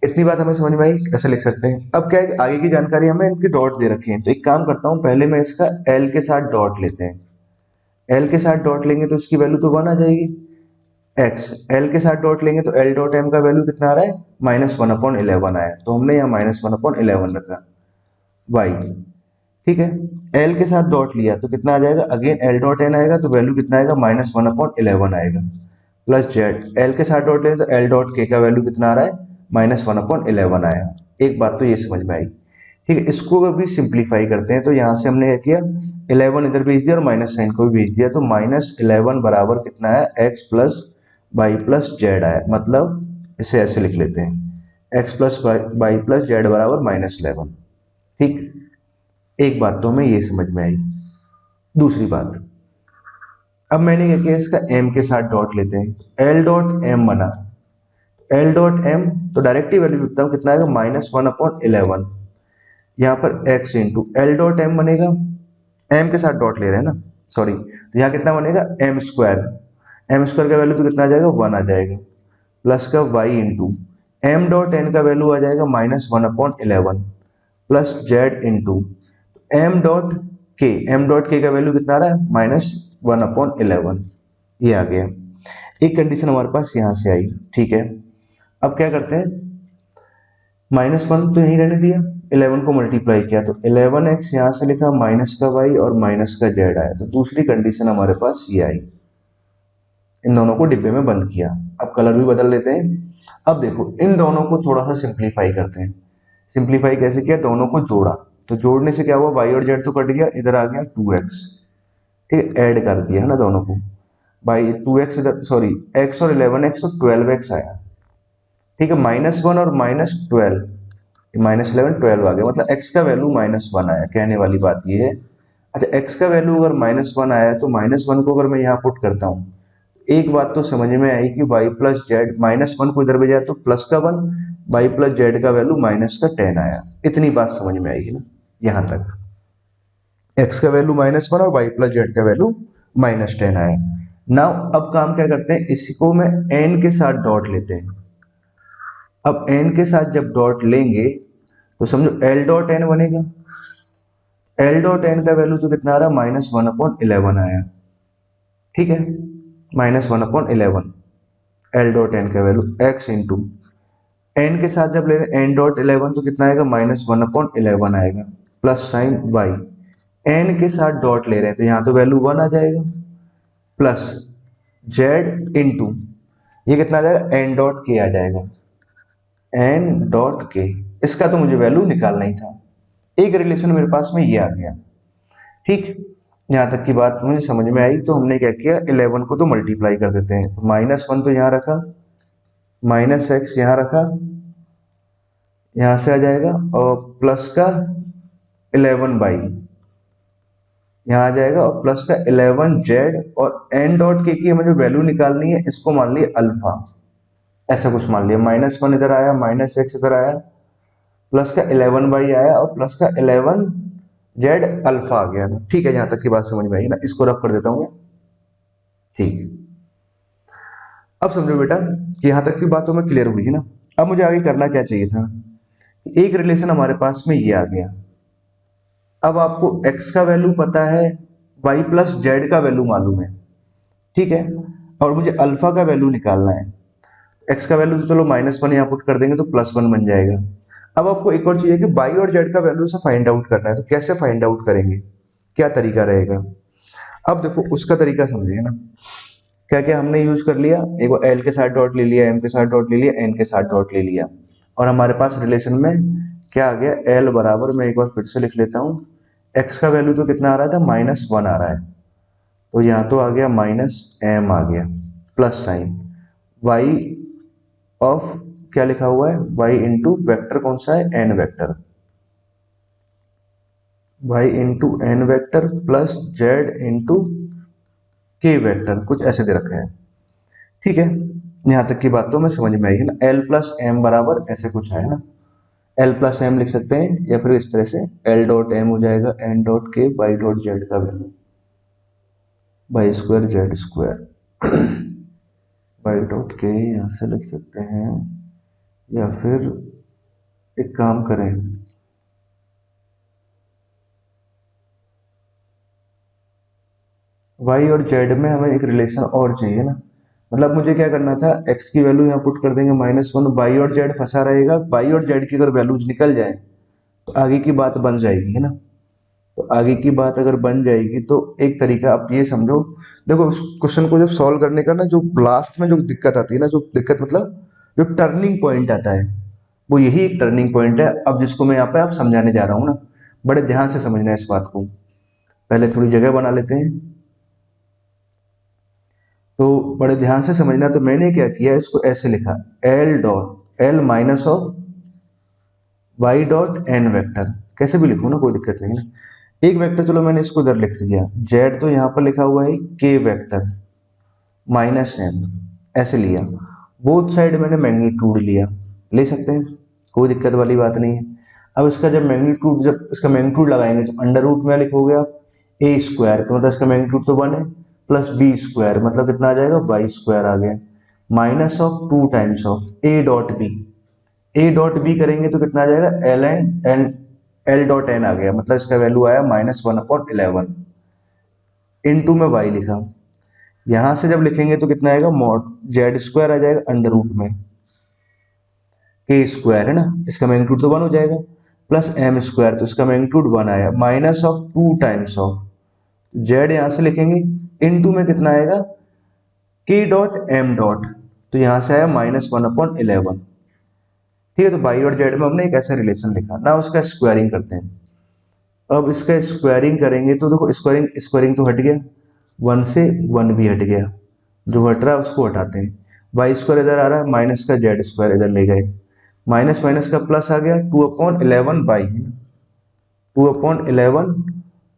इतनी बात हमें समझ में आई, ऐसे लिख सकते हैं। अब क्या है, आगे की जानकारी हमें इनके डॉट दे रखे हैं, तो एक काम करता हूं, पहले मैं इसका एल के साथ डॉट लेते हैं। एल के साथ डॉट लेंगे तो इसकी वैल्यू तो 1 आ जाएगी, एक्स। एल के साथ डॉट लेंगे तो एल डॉट एम का वैल्यू कितना आ रहा है, -1/11 आया, तो हमने यहाँ -1/11 रखा। वाई, ठीक है, एल के साथ डॉट लिया तो कितना आ जाएगा, अगेन एल डॉट एन आएगा तो वैल्यू कितना आएगा, -1/11 आएगा। प्लस जेड, एल के साथ डॉट लें तो एल डॉट के का वैल्यू कितना आ रहा है, -1/11 आया। एक बात तो ये समझ में आई। ठीक है, इसको अगर भी सिंप्लीफाई करते हैं तो यहाँ से हमने क्या किया, 11 इधर भेज दिया और माइनस साइन को भी भेज दिया, तो -11 बराबर कितना है, x plus y plus z आया। मतलब इसे ऐसे लिख लेते हैं, x plus y plus z बराबर -11। ठीक, एक बात तो हमें ये समझ में आई। दूसरी बात, अब मैंने क्या किया, इसका m के साथ डॉट लेते हैं, एल डॉट एम बना, एल डॉट एम तो डायरेक्ट ही वैल्यू लिखता हूँ, कितना आएगा, -1/11। यहाँ पर x into l dot m बनेगा, m के साथ डॉट ले रहे हैं ना, सॉरी, तो यहाँ कितना बनेगा, एम स्क्वायर, एम स्क्वायर का वैल्यू तो कितना आ जाएगा, 1 आ जाएगा, प्लस का y into m dot n का वैल्यू आ जाएगा -1/11 plus z into m dot k, m dot k का वैल्यू कितना आ रहा है -1/11, ये आ गया। एक कंडीशन हमारे पास यहाँ से आई, ठीक है। अब क्या करते हैं, -1 तो यहीं रहने दिया, 11 को मल्टीप्लाई किया तो 11x यहाँ से लिखा, माइनस का y और माइनस का z आया, तो दूसरी कंडीशन हमारे पास ये आई। इन दोनों को डिब्बे में बंद किया। अब कलर भी बदल लेते हैं। अब देखो इन दोनों को थोड़ा सा सिंप्लीफाई करते हैं। सिंप्लीफाई कैसे किया, दोनों को जोड़ा, तो जोड़ने से क्या हुआ, y और z तो कट गया, इधर आ गया 2x, ठीक है, ऐड कर दिया है ना दोनों को, बाई 2x इधर, सॉरी x और 11x तो 12x आया, ठीक है, -1 और -12, -11 12 आ गया, मतलब x का वैल्यू -1 आया। कहने वाली बात ये है, अच्छा x का वैल्यू अगर -1 आया तो -1 को अगर मैं यहाँ पुट करता हूँ, एक बात तो समझ में आई कि y प्लस जेड, -1 को इधर भेजा तो प्लस का 1, y प्लस जेड का वैल्यू -10 आया। इतनी बात समझ में आएगी ना यहाँ तक, x का वैल्यू -1 और y प्लस जेड का वैल्यू -10 आया। नाउ अब काम क्या करते हैं, इसी को मैं n के साथ डॉट लेते हैं। अब n के साथ जब डॉट लेंगे तो समझो l डॉट n बनेगा, l डॉट n का वैल्यू तो कितना आ रहा है, -1/11 आया, ठीक है, -1/11, l डॉट n का वैल्यू x इंटू n के साथ जब ले रहे हैं n डॉट 11 तो कितना आएगा, -1/11 आएगा, प्लस साइन y, n के साथ डॉट ले रहे हैं तो यहाँ तो वैल्यू 1 आ जाएगा, प्लस z इंटू ये कितना आ जाएगा, n डॉट k आ जाएगा, n डॉट k, इसका तो मुझे वैल्यू निकालना ही था। एक रिलेशन मेरे पास में ये आ गया, ठीक, यहाँ तक की बात मुझे समझ में आई। तो हमने क्या किया, 11 को तो मल्टीप्लाई कर देते हैं, तो -1 तो यहाँ रखा, -x यहाँ रखा, यहाँ से आ जाएगा, और प्लस का 11 यहाँ आ जाएगा, और प्लस का 11z, और n डॉट के की हमें जो वैल्यू निकालनी है इसको मान लिया अल्फा, ऐसा कुछ मान लिया, -1 इधर आया, -x इधर आया, प्लस का 11 आया, और प्लस का 11z अल्फा आ गया, ठीक है, यहाँ तक की बात समझ में आई ना, इसको रफ कर देता हूँ मैं, ठीक। अब समझो बेटा कि यहाँ तक की बातों में क्लियर हुई है ना। अब मुझे आगे करना क्या चाहिए था, एक रिलेशन हमारे पास में ये आ गया, अब आपको x का वैल्यू पता है, y प्लस जेड का वैल्यू मालूम है, ठीक है, और मुझे अल्फा का वैल्यू निकालना है। x का वैल्यू तो चलो -1 यहाँ पुट कर देंगे तो +1 बन जाएगा। अब आपको एक और चाहिए कि y और z का वैल्यू से फाइंड आउट करना है, तो कैसे फाइंड आउट करेंगे, क्या तरीका रहेगा। अब देखो उसका तरीका समझिए ना, क्या क्या हमने यूज कर लिया, एक बार l के साथ डॉट ले लिया, m के साथ डॉट ले लिया, n के साथ डॉट ले लिया, और हमारे पास रिलेशन में क्या आ गया, l बराबर, मैं एक बार फिर से लिख लेता हूँ, x का वैल्यू तो कितना आ रहा था, -1 आ रहा है, तो यहाँ तो आ गया -m आ गया, प्लस साइन y ऑफ क्या लिखा हुआ है, y इंटू वैक्टर कौन सा है, n vector, y into n vector plus z into k vector, कुछ ऐसे दे रखा है, ठीक है। यहाँ तक की बात तो मैं समझ में आई है ना, l प्लस एम बराबर ऐसे कुछ है ना, l प्लस एम लिख सकते हैं, या फिर इस तरह से l डॉट एम हो जाएगा n डॉट के बाई डॉट जेड का value by square Z square by dot के यहाँ से लिख सकते हैं, या फिर एक काम करें, y और z में हमें एक रिलेशन और चाहिए ना, मतलब मुझे क्या करना था, x की वैल्यू यहाँ पुट कर देंगे -1, y और z फंसा रहेगा, y और z की अगर वैल्यूज निकल जाए तो आगे की बात बन जाएगी, है ना। तो आगे की बात अगर बन जाएगी तो एक तरीका आप ये समझो, देखो उस क्वेश्चन को जब सॉल्व करने का ना, जो लास्ट में जो दिक्कत आती है ना, जो दिक्कत मतलब जो टर्निंग पॉइंट आता है, वो यही एक टर्निंग पॉइंट है, अब जिसको मैं यहाँ पे आप समझाने जा रहा हूँ ना, बड़े ध्यान से समझना है इस बात को। पहले थोड़ी जगह बना लेते हैं, तो बड़े ध्यान से समझना। तो मैंने क्या किया, इसको ऐसे लिखा, l dot l minus of y dot n vector, कैसे भी लिखो ना, कोई दिक्कत नहीं ना। एक वेक्टर चलो मैंने इसको इधर लिख दिया, जेड तो यहाँ पर लिखा हुआ है के वेक्टर माइनस एम, ऐसे लिया, बोथ साइड मैंने मैग्नीट्यूड लिया, ले सकते हैं, कोई दिक्कत वाली बात नहीं है। अब इसका जब मैग्नीट्यूड, जब इसका मैग्नीट्यूड लगाएंगे तो अंडर रूट में लिखोगे आप ए स्क्वायर, तो मतलब इसका मैग्नीट्यूड तो 1 है, प्लस बी स्क्वायर मतलब कितना आ जाएगा, वाई स्क्वायर आ गया, minus of 2 times of a dot b, a dot b करेंगे तो कितना आ जाएगा, L n l dot n आ गया, मतलब इसका वैल्यू आया -1/11। इनटू में वाई लिखा, यहां से जब लिखेंगे तो कितना आएगा, मॉड जेड स्क्वायर आ जाएगा अंडर रूट में के स्क्वायर है ना, इसका मैग्नीट्यूड तो 1 हो जाएगा, प्लस एम स्क्वायर, तो इसका मैग्नीट्यूड 1 आया, minus of 2 times of Z, यहां से लिखेंगे इनटू में कितना आएगा के डॉट एम डॉट, तो यहां से आया -1/11। ठीक है, तो बाई और जेड में हमने एक ऐसा रिलेशन लिखा ना, उसका स्क्वायरिंग करते हैं। अब इसका स्क्वायरिंग करेंगे तो देखो स्क्वायरिंग स्क्वायरिंग तो हट गया, 1 से 1 भी हट गया, जो हट रहा है उसको हटाते हैं। वाई स्क्वायर इधर आ रहा है, माइनस का जेड स्क्वायर इधर ले गए, माइनस माइनस का प्लस आ गया, 2/11 बाई 2/11,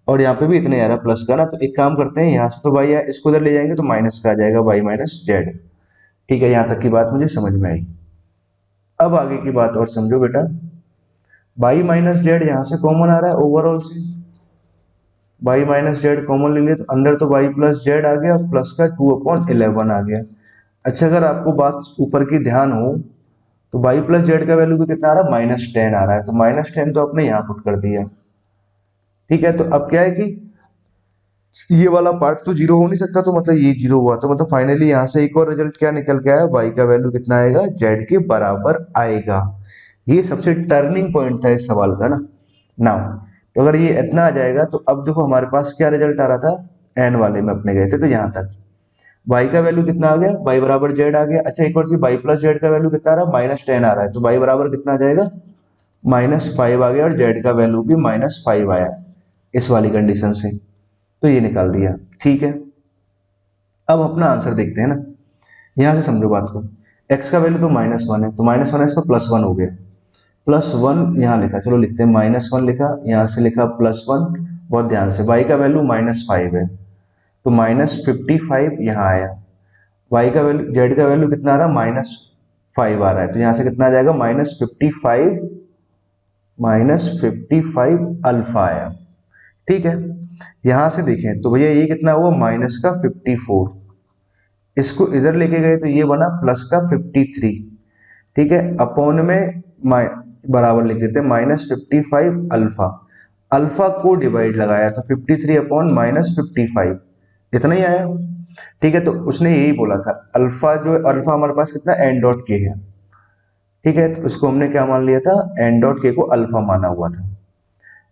और यहाँ पे भी इतने आ रहा प्लस का ना, तो एक काम करते हैं, यहाँ से तो बाई इसको इधर ले जाएंगे तो माइनस का आ जाएगा, बाई माइनस जेड। ठीक है, यहाँ तक की बात मुझे समझ में आई। अब आगे की बात और समझो बेटा, बाई माइनस जेड यहाँ से कॉमन आ रहा है ओवरऑल से, बाई माइनस जेड कॉमन ले लिए तो अंदर तो बाई प्लस जेड आ गया, प्लस का 2/11 आ गया। अच्छा, अगर आपको बात ऊपर की ध्यान हो तो बाई प्लस जेड का वैल्यू तो कितना आ रहा है, -10 आ रहा है, तो -10 तो आपने यहाँ पुट कर दिया। ठीक है, तो अब क्या है कि ये वाला पार्ट तो जीरो हो नहीं सकता, तो मतलब ये जीरो हुआ, तो मतलब फाइनली यहाँ से एक और रिजल्ट क्या निकल के आया, y का वैल्यू कितना आएगा, z के बराबर आएगा। ये सबसे टर्निंग पॉइंट था इस सवाल का ना। नाउ तो अगर ये इतना आ जाएगा तो अब देखो हमारे पास क्या रिजल्ट आ रहा था, एन वाले में अपने गए थे तो यहाँ तक y का वैल्यू कितना आ गया, y बराबर z आ गया। अच्छा, एक और चीज, y प्लस जेड का वैल्यू कितना आ रहा है, -10 आ रहा है, तो y बराबर कितना आ जाएगा, -5 आ गया, और z का वैल्यू भी -5 आया इस वाली कंडीशन से, तो ये निकाल दिया। ठीक है, अब अपना आंसर देखते हैं ना, यहां से समझो बात को, x का वैल्यू तो -1 है, तो -1 है तो +1 हो गया, +1 यहाँ लिखा, चलो लिखते हैं, -1 लिखा, यहाँ से लिखा +1, बहुत ध्यान से, y का वैल्यू -5 है तो -55 यहाँ आया, y का वैल्यू z का वैल्यू कितना आ रहा है, -5 आ रहा है, तो यहाँ से कितना आ जाएगा, -55 अल्फा आया। ठीक है, यहां से देखें तो भैया ये कितना हुआ, -54, इसको इधर लेके गए तो ये बना +53। ठीक है, अपॉन में बराबर लिख देते हैं -55 अल्फा, अल्फा को डिवाइड लगाया तो 53/-55 इतना ही आया। ठीक है, तो उसने यही बोला था, अल्फा जो अल्फा हमारे पास कितना एन डॉट के है। ठीक है, तो उसको हमने क्या मान लिया था, एन डॉट के को अल्फा माना हुआ था।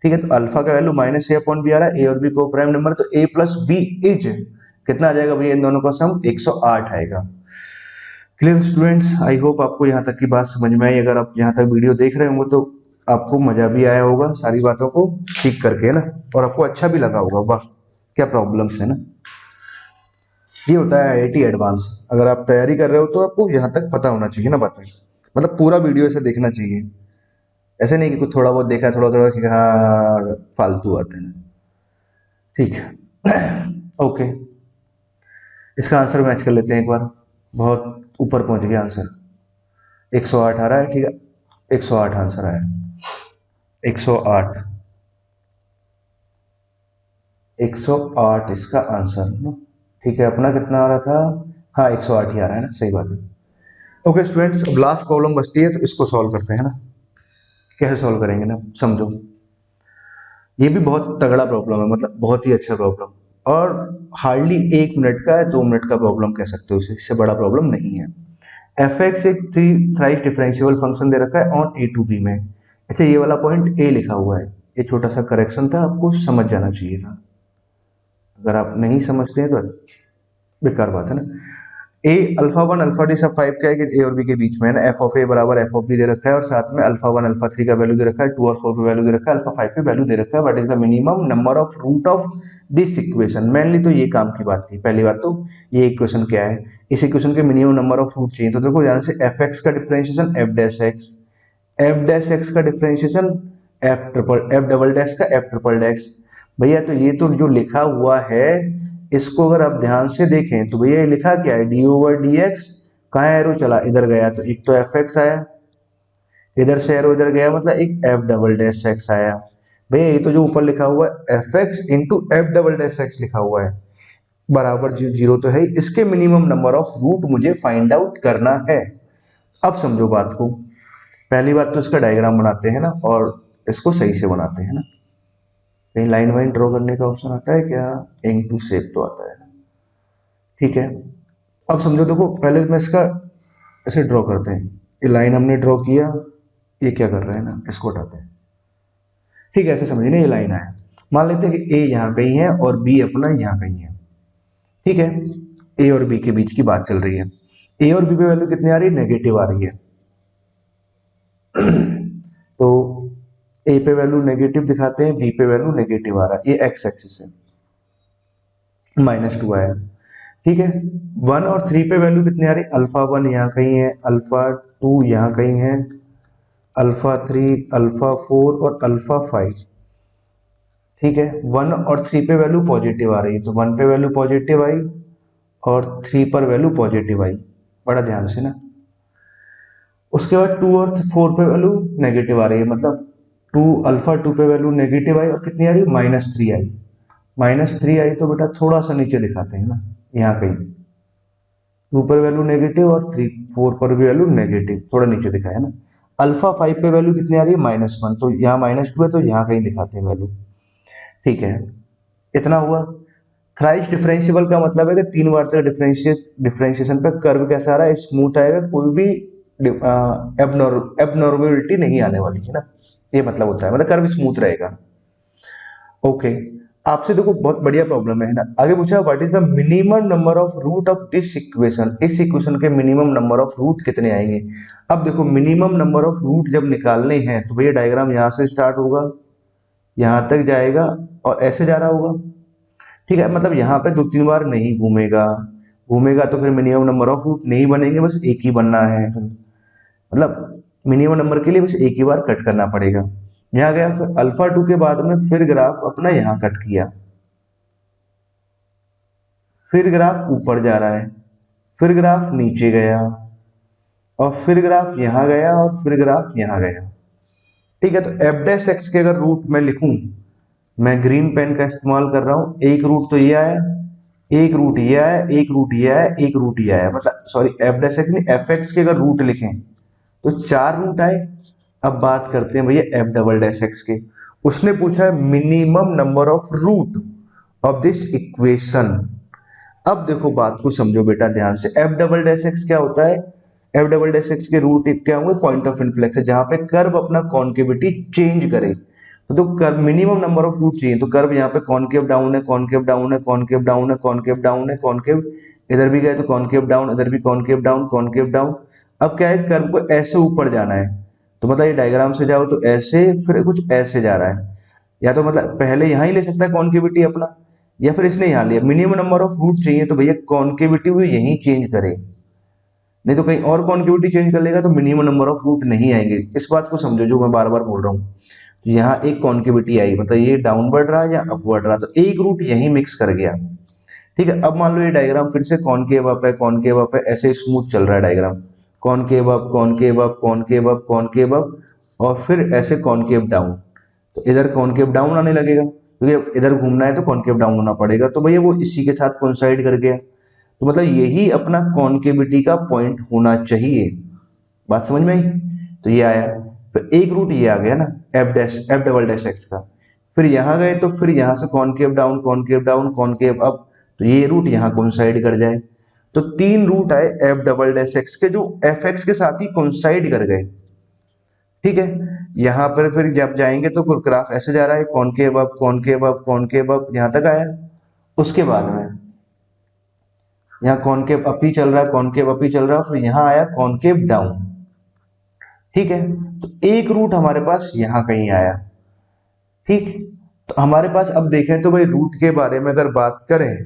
ठीक है, तो अल्फा का वैल्यू -a/b आ रहा है, ए और बी को प्राइम नंबर, तो a प्लस बी इज कितना आ जाएगा भैया, इन दोनों का सम 108 आएगा। क्लियर स्टूडेंट्स, आई होप आपको यहाँ तक की बात समझ में आई। अगर आप यहाँ तक वीडियो देख रहे होंगे तो आपको मजा भी आया होगा सारी बातों को सीख करके ना, और आपको अच्छा भी लगा होगा, वाह क्या प्रॉब्लम्स है ना। ये होता है आईआईटी एडवांस, अगर आप तैयारी कर रहे हो तो आपको यहाँ तक पता होना चाहिए ना बातें, मतलब पूरा वीडियो ऐसे देखना चाहिए, ऐसे नहीं कि कुछ थोड़ा बहुत देखा, थोड़ा थोड़ा सीखा, हाँ फालतू आते हैं। ठीक है ओके, इसका आंसर मैच कर लेते हैं एक बार, बहुत ऊपर पहुंच गया आंसर, 108 आ रहा है। ठीक है, 108 आंसर आया, 108, 108 इसका आंसर ना। ठीक है, अपना कितना आ रहा था, हाँ 108 ही आ रहा है ना, सही बात है। ओके स्टूडेंट्स, अब लास्ट प्रॉब्लम बचती है तो इसको सॉल्व करते हैं ना, कैसे सॉल्व करेंगे ना, समझो। ये भी बहुत तगड़ा प्रॉब्लम है, मतलब बहुत ही अच्छा प्रॉब्लम, और हार्डली 1 मिनट का है, 2 मिनट का प्रॉब्लम कह सकते हो, इससे बड़ा प्रॉब्लम नहीं है। एफ एक्स एक थ्राइस डिफरेंशियबल फंक्शन दे रखा है ऑन ए टू बी में। अच्छा, ये वाला पॉइंट ए लिखा हुआ है, ये छोटा सा करेक्शन था, आपको समझ जाना चाहिए था, अगर आप नहीं समझते हैं तो बेकार बात है ना। ए अल्फा 1 अल्फा 2 सब 5 क्या है कि ए और बी के बीच में है ना, एफ ऑफ ए बराबर एफ ऑफ बी दे रखा है, और साथ में अल्फा 1 अल्फा 3 का वैल्यू दे रखा है, 2 और 4 पे वैल्यू दे रखा है, अल्फा 5 पे वैल्यू दे रखा है, what is the minimum number of root of this equation. Mainly तो ये काम की बात थी, पहली बात तो ये इक्वेशन क्या है, इस इक्वेशन के मिनिमम नंबर ऑफ रूट चाहिए, तो देखो ध्यान से, एफ एक्स का differentiation F dash x, F dash x का डिफरेंशिएशन एफ डबल डैश का एफ ट्रिपल डैश। भैया तो ये तो जो लिखा हुआ है, इसको अगर आप ध्यान से देखें तो भैया ये लिखा क्या है, डी ओवर डी एक्स, कहाँ एरो चला, इधर गया, तो एक तो एफ एक्स आया, इधर से एरो इधर गया, मतलब एक एफ डबल डैश एक्स आया। भैया ये तो जो ऊपर लिखा हुआ है f x into F double dash x लिखा हुआ है, बराबर जीरो तो है, इसके मिनिमम नंबर ऑफ रूट मुझे फाइंड आउट करना है। अब समझो बात को, पहली बात तो इसका डायग्राम बनाते हैं ना, और इसको सही से बनाते हैं ना। कहीं लाइन वाइन ड्रॉ करने का ऑप्शन आता है क्या? इंक टू शेप तो आता है ना। ठीक है, अब समझो, देखो पहले मैं इसका ऐसे ड्रॉ करते हैं। ये लाइन हमने ड्रॉ किया, ये क्या कर रहे हैं ना, इसको हटाते हैं। ठीक है, ऐसे समझिए ना, ये लाइन आया। मान लेते हैं कि ए यहाँ कहीं है और बी अपना यहाँ कहीं है। ठीक है, ए और बी के बीच की बात चल रही है। ए और बी पे वैल्यू कितनी आ रही है? नेगेटिव आ रही है। तो ए पे वैल्यू नेगेटिव दिखाते हैं, बी पे वैल्यू नेगेटिव आ रहा है, ये एक्स एक्सिस है, -2 आया। ठीक है, 1 और 3 पे वैल्यू कितनी आ रही है? अल्फा 1 यहाँ कहीं है, अल्फा 2 यहाँ कहीं है, अल्फा 3, अल्फा 4 और अल्फा 5। ठीक है, 1 और 3 पे वैल्यू पॉजिटिव आ रही है, तो 1 पे वैल्यू पॉजिटिव आई और 3 पर वैल्यू पॉजिटिव आई। बड़ा ध्यान से ना। उसके बाद 2 और 4 पे वैल्यू नेगेटिव आ रही है, मतलब अल्फा 2 पे वैल्यू नेगेटिव आई और कितनी आ रही है? -3 आई। -3 आई तो बेटा थोड़ा सा नीचे दिखाते हैं ना, यहाँ कहीं। 2 पर वैल्यू नेगेटिव और 4 पर भी वैल्यू नेगेटिव, थोड़ा नीचे दिखाया ना। अल्फा 5 पे वैल्यू कितनी आ रही है? -1, तो यहाँ -2 है तो यहाँ कहीं दिखाते हैं वैल्यू। ठीक है, इतना हुआ। थ्राइस डिफरेंशिएबल का मतलब है कि 3 बार तक डिफरेंशिएशन पे कर्व कैसा आ रहा है? स्मूथ आएगा, कोई भी एबनॉर्मेलिटी नहीं आने वाली है ना, ये मतलब होता है, मतलब कर्व स्मूथ रहेगा। ओके, आपसे देखो बहुत बढ़िया प्रॉब्लम है ना। आगे पूछा what is the minimum number of root of this equation, इस इक्वेशन के मिनिमम नंबर ऑफ रूट कितने आएंगे? अब देखो मिनिमम नंबर ऑफ रूट जब निकालने हैं तो भैया डायग्राम यहाँ से स्टार्ट होगा, यहाँ तक जाएगा और ऐसे जा रहा होगा। ठीक है, मतलब यहाँ पे 2-3 बार नहीं घूमेगा, घूमेगा तो फिर मिनिमम नंबर ऑफ रूट नहीं बनेंगे, बस एक ही बनना है। मतलब मिनिमम नंबर के लिए बस एक ही बार कट करना पड़ेगा। यहाँ गया, फिर अल्फा 2 के बाद में फिर ग्राफ अपना यहाँ कट किया, फिर ग्राफ ऊपर जा रहा है, फिर ग्राफ नीचे गया और फिर ग्राफ यहाँ गया और फिर ग्राफ यहाँ गया। ठीक है, तो एफ डैश एक्स के अगर रूट मैं लिखूं, मैं ग्रीन पेन का इस्तेमाल कर रहा हूं, एक रूट तो ये आया, एक रूट ये आया, एक रूट ये आया, एक रूट ये आया, मतलब सॉरी एफ डैश एक्स नहीं, एफ एक्स के अगर रूट लिखें तो 4 रूट आए। अब बात करते हैं भैया एफ डबल डैश एक्स के। उसने पूछा है minimum number of root of this equation. अब देखो बात को समझो बेटा ध्यान से, एफ डबल डैश एक्स क्या होता है? एफ डबल डैश एक्स के रूट क्या होंगे? पॉइंट ऑफ इन्फ्लेक्शन, जहां पे कर्व अपना कॉन्केविटी चेंज करे। तो curve minimum number of root चाहिए, तो कर्व यहाँ पे कॉन्केव डाउन है, कॉन्केव डाउन है, कॉन्केव डाउन है, कॉन्केव डाउन है, कॉन्केव इधर भी गए तो कॉन्केव डाउन, इधर भी कॉन्केव डाउन, कॉन्केव डाउन। अब क्या है, कर्व को ऐसे ऊपर जाना है, तो मतलब ये डायग्राम से जाओ तो ऐसे, फिर कुछ ऐसे जा रहा है, या तो मतलब पहले यहाँ ही ले सकता है कॉन्केविटी अपना, या फिर इसने यहाँ लिया। मिनिमम नंबर ऑफ रूट चाहिए तो भैया कॉन्केविटी भी यहीं चेंज करे, नहीं तो कहीं और कॉन्केविटी चेंज कर लेगा तो मिनिमम नंबर ऑफ रूट नहीं आएंगे। इस बात को समझो जो मैं बार बार बोल रहा हूँ। तो यहाँ एक कॉन्केविटी आई, मतलब ये डाउनवर्ड रहा या अपवर्ड रहा, तो एक रूट यहीं मिक्स कर गया। ठीक है, अब मान लो ये डायग्राम फिर से कॉनकेव अप है, कॉनकेव अप है, ऐसे स्मूथ चल रहा है diagram, concave up, concave up, concave up, concave up, और फिर ऐसे कॉनकेव डाउन। तो इधर कॉनकेव डाउन आने लगेगा, क्योंकि इधर घूमना है तो कॉनकेव डाउन होना पड़ेगा, तो भैया वो इसी के साथ कोइंसाइड कर गया। तो मतलब यही अपना कॉन्केविटी का पॉइंट होना चाहिए। बात समझ में आई? तो ये आया, फिर एक रूट ये आ गया ना, एफ डबल डैश एक्स का। फिर यहाँ गए तो फिर यहाँ से concave down, concave down, concave up, तो ये रूट यहाँ कोइंसाइड कर जाए। तो 3 रूट आए एफ डबल डैश एक्स के, जो एफ एक्स के साथ ही कोइंसाइड कर गए। ठीक है, यहाँ पर फिर जब जाएंगे तो ग्राफ ऐसे जा रहा है, concave up, concave up, concave up, यहाँ तक आया। उसके बाद में यहाँ कॉनकेव अप ही चल रहा है, कॉनकेव अप ही चल रहा है, फिर यहाँ आया कॉनकेव डाउन। ठीक है, तो एक रूट हमारे पास यहाँ कहीं आया। ठीक, तो हमारे पास अब देखें तो भाई रूट के बारे में अगर बात करें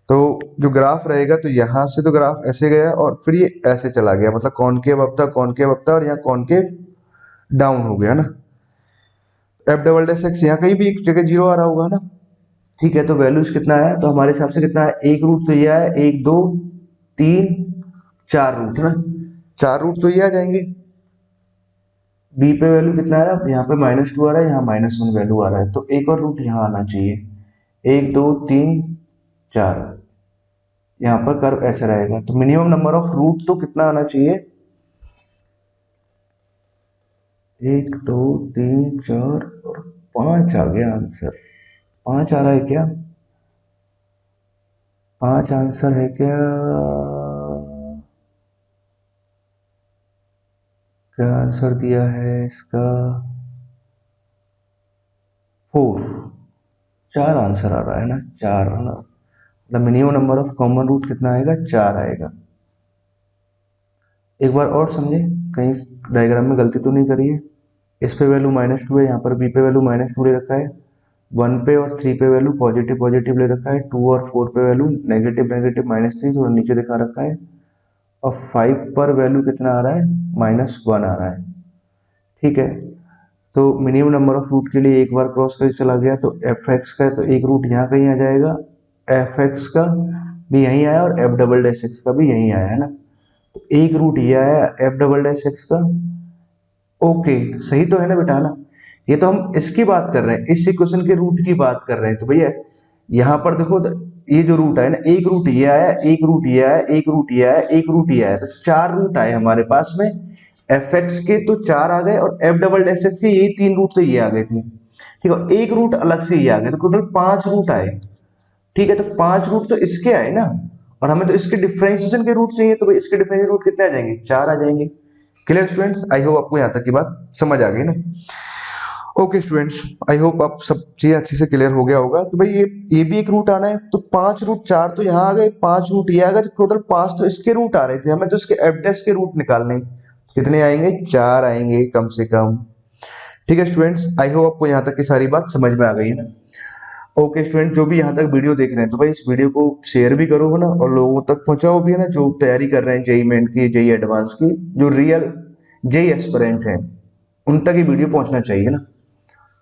तो जो ग्राफ रहेगा, तो यहाँ से तो ग्राफ ऐसे गया और फिर ये ऐसे चला गया, मतलब कॉनकेव अप था, कॉनकेव अप था, और यहाँ कॉनकेव डाउन हो गया ना। एफ डबल डैश एक्स यहाँ कहीं भी एक जगह 0 आ रहा होगा ना। ठीक है, तो वैल्यूज कितना आया, तो हमारे हिसाब से कितना है, एक रूट तो ये आया, 1 2 3 4 रूट है ना, 4 रूट तो ये आ जाएंगे। बी पे वैल्यू कितना आ रहा है, यहाँ पे -2 आ रहा है, यहाँ -1 वैल्यू आ रहा है, तो एक और रूट यहाँ आना चाहिए, 1 2 3 4। यहाँ पर कर्व ऐसा रहेगा, तो मिनिमम नंबर ऑफ रूट तो कितना आना चाहिए, एक दो तीन चार और पांच आ गया आंसर। पांच आ रहा है क्या? पांच आंसर है क्या? क्या आंसर दिया है इसका? फोर। चार आंसर आ रहा है ना, चार है ना। The minimum number of common root कितना आएगा? चार आएगा। एक बार और समझे, कहीं डायग्राम में गलती तो नहीं करी है। इस पे वैल्यू -2 है, यहाँ पर बी पे वैल्यू -2 ले रखा है। वन पे और थ्री पे वैल्यू पॉजिटिव पॉजिटिव ले रखा है। टू और फोर पे वैल्यू नेगेटिव नेगेटिव -3 थोड़ा नीचे दिखा रखा है। और फाइव पर वैल्यू कितना आ रहा है? -1 आ रहा है। ठीक है, तो मिनिमम नंबर ऑफ रूट के लिए एक बार क्रॉस करके चला गया, तो एफ एक्स का तो एक रूट यहाँ कहीं आ जाएगा, एफ एक्स का भी यहीं आया और एफ डबल डैश एक्स का भी यहीं आया है ना। तो एक रूट ये आया एफ डबल डैश एक्स का। ओके, सही तो है ना बेटा, है ना। ये तो हम इसकी बात कर रहे हैं, इस इक्वेशन के रूट की बात कर रहे हैं। तो भैया यहाँ पर देखो, ये जो रूट है ना, एक रूट ये आया, एक रूट ये आया, एक रूट ये आया, एक रूट ये आया, तो चार रूट आए हमारे पास में। एफ एक्स के तो चार आ गए और एफ डबल डैश एक्स के यही तीन रूट तो ये आ गए थे। ठीक है, एक रूट अलग से ये आ गए, तो टोटल पांच रूट आए। ठीक है, तो पांच रूट तो इसके आए ना, और हमें तो इसके डिफरेंशिएशन के रूट चाहिए, तो भाई इसके डिफरेंशिएशन रूट कितने आ जाएंगे? चार आ जाएंगे। क्लियर स्टूडेंट्स, आई होप आपको यहाँ तक की बात समझ आ गई ना। ओके स्टूडेंट्स, आई होप आप सब चीजें अच्छे से क्लियर हो गया होगा। तो भाई ये भी एक रूट आना है, तो पांच रूट, चार तो यहाँ आ गए, पांच रूट ये आ गए, तो टोटल पांच तो इसके रूट आ रहे थे, हमें तो इसके एफ डैश के रूट निकालने हैं। कितने आएंगे? चार आएंगे कम से कम। ठीक है स्टूडेंट्स, आई होप आपको यहाँ तक की सारी बात समझ में आ गई है ना। ओके स्टूडेंट, जो भी यहाँ तक वीडियो देख रहे हैं, तो भाई इस वीडियो को शेयर भी करो है ना, और लोगों तक पहुंचाओ भी है ना, जो तैयारी कर रहे हैं जेई मेन की, जेई एडवांस की, जो रियल जेई एस्पिरेंट हैं, उन तक ये वीडियो पहुंचना चाहिए ना।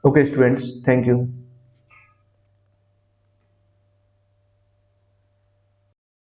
Okay students, thank you.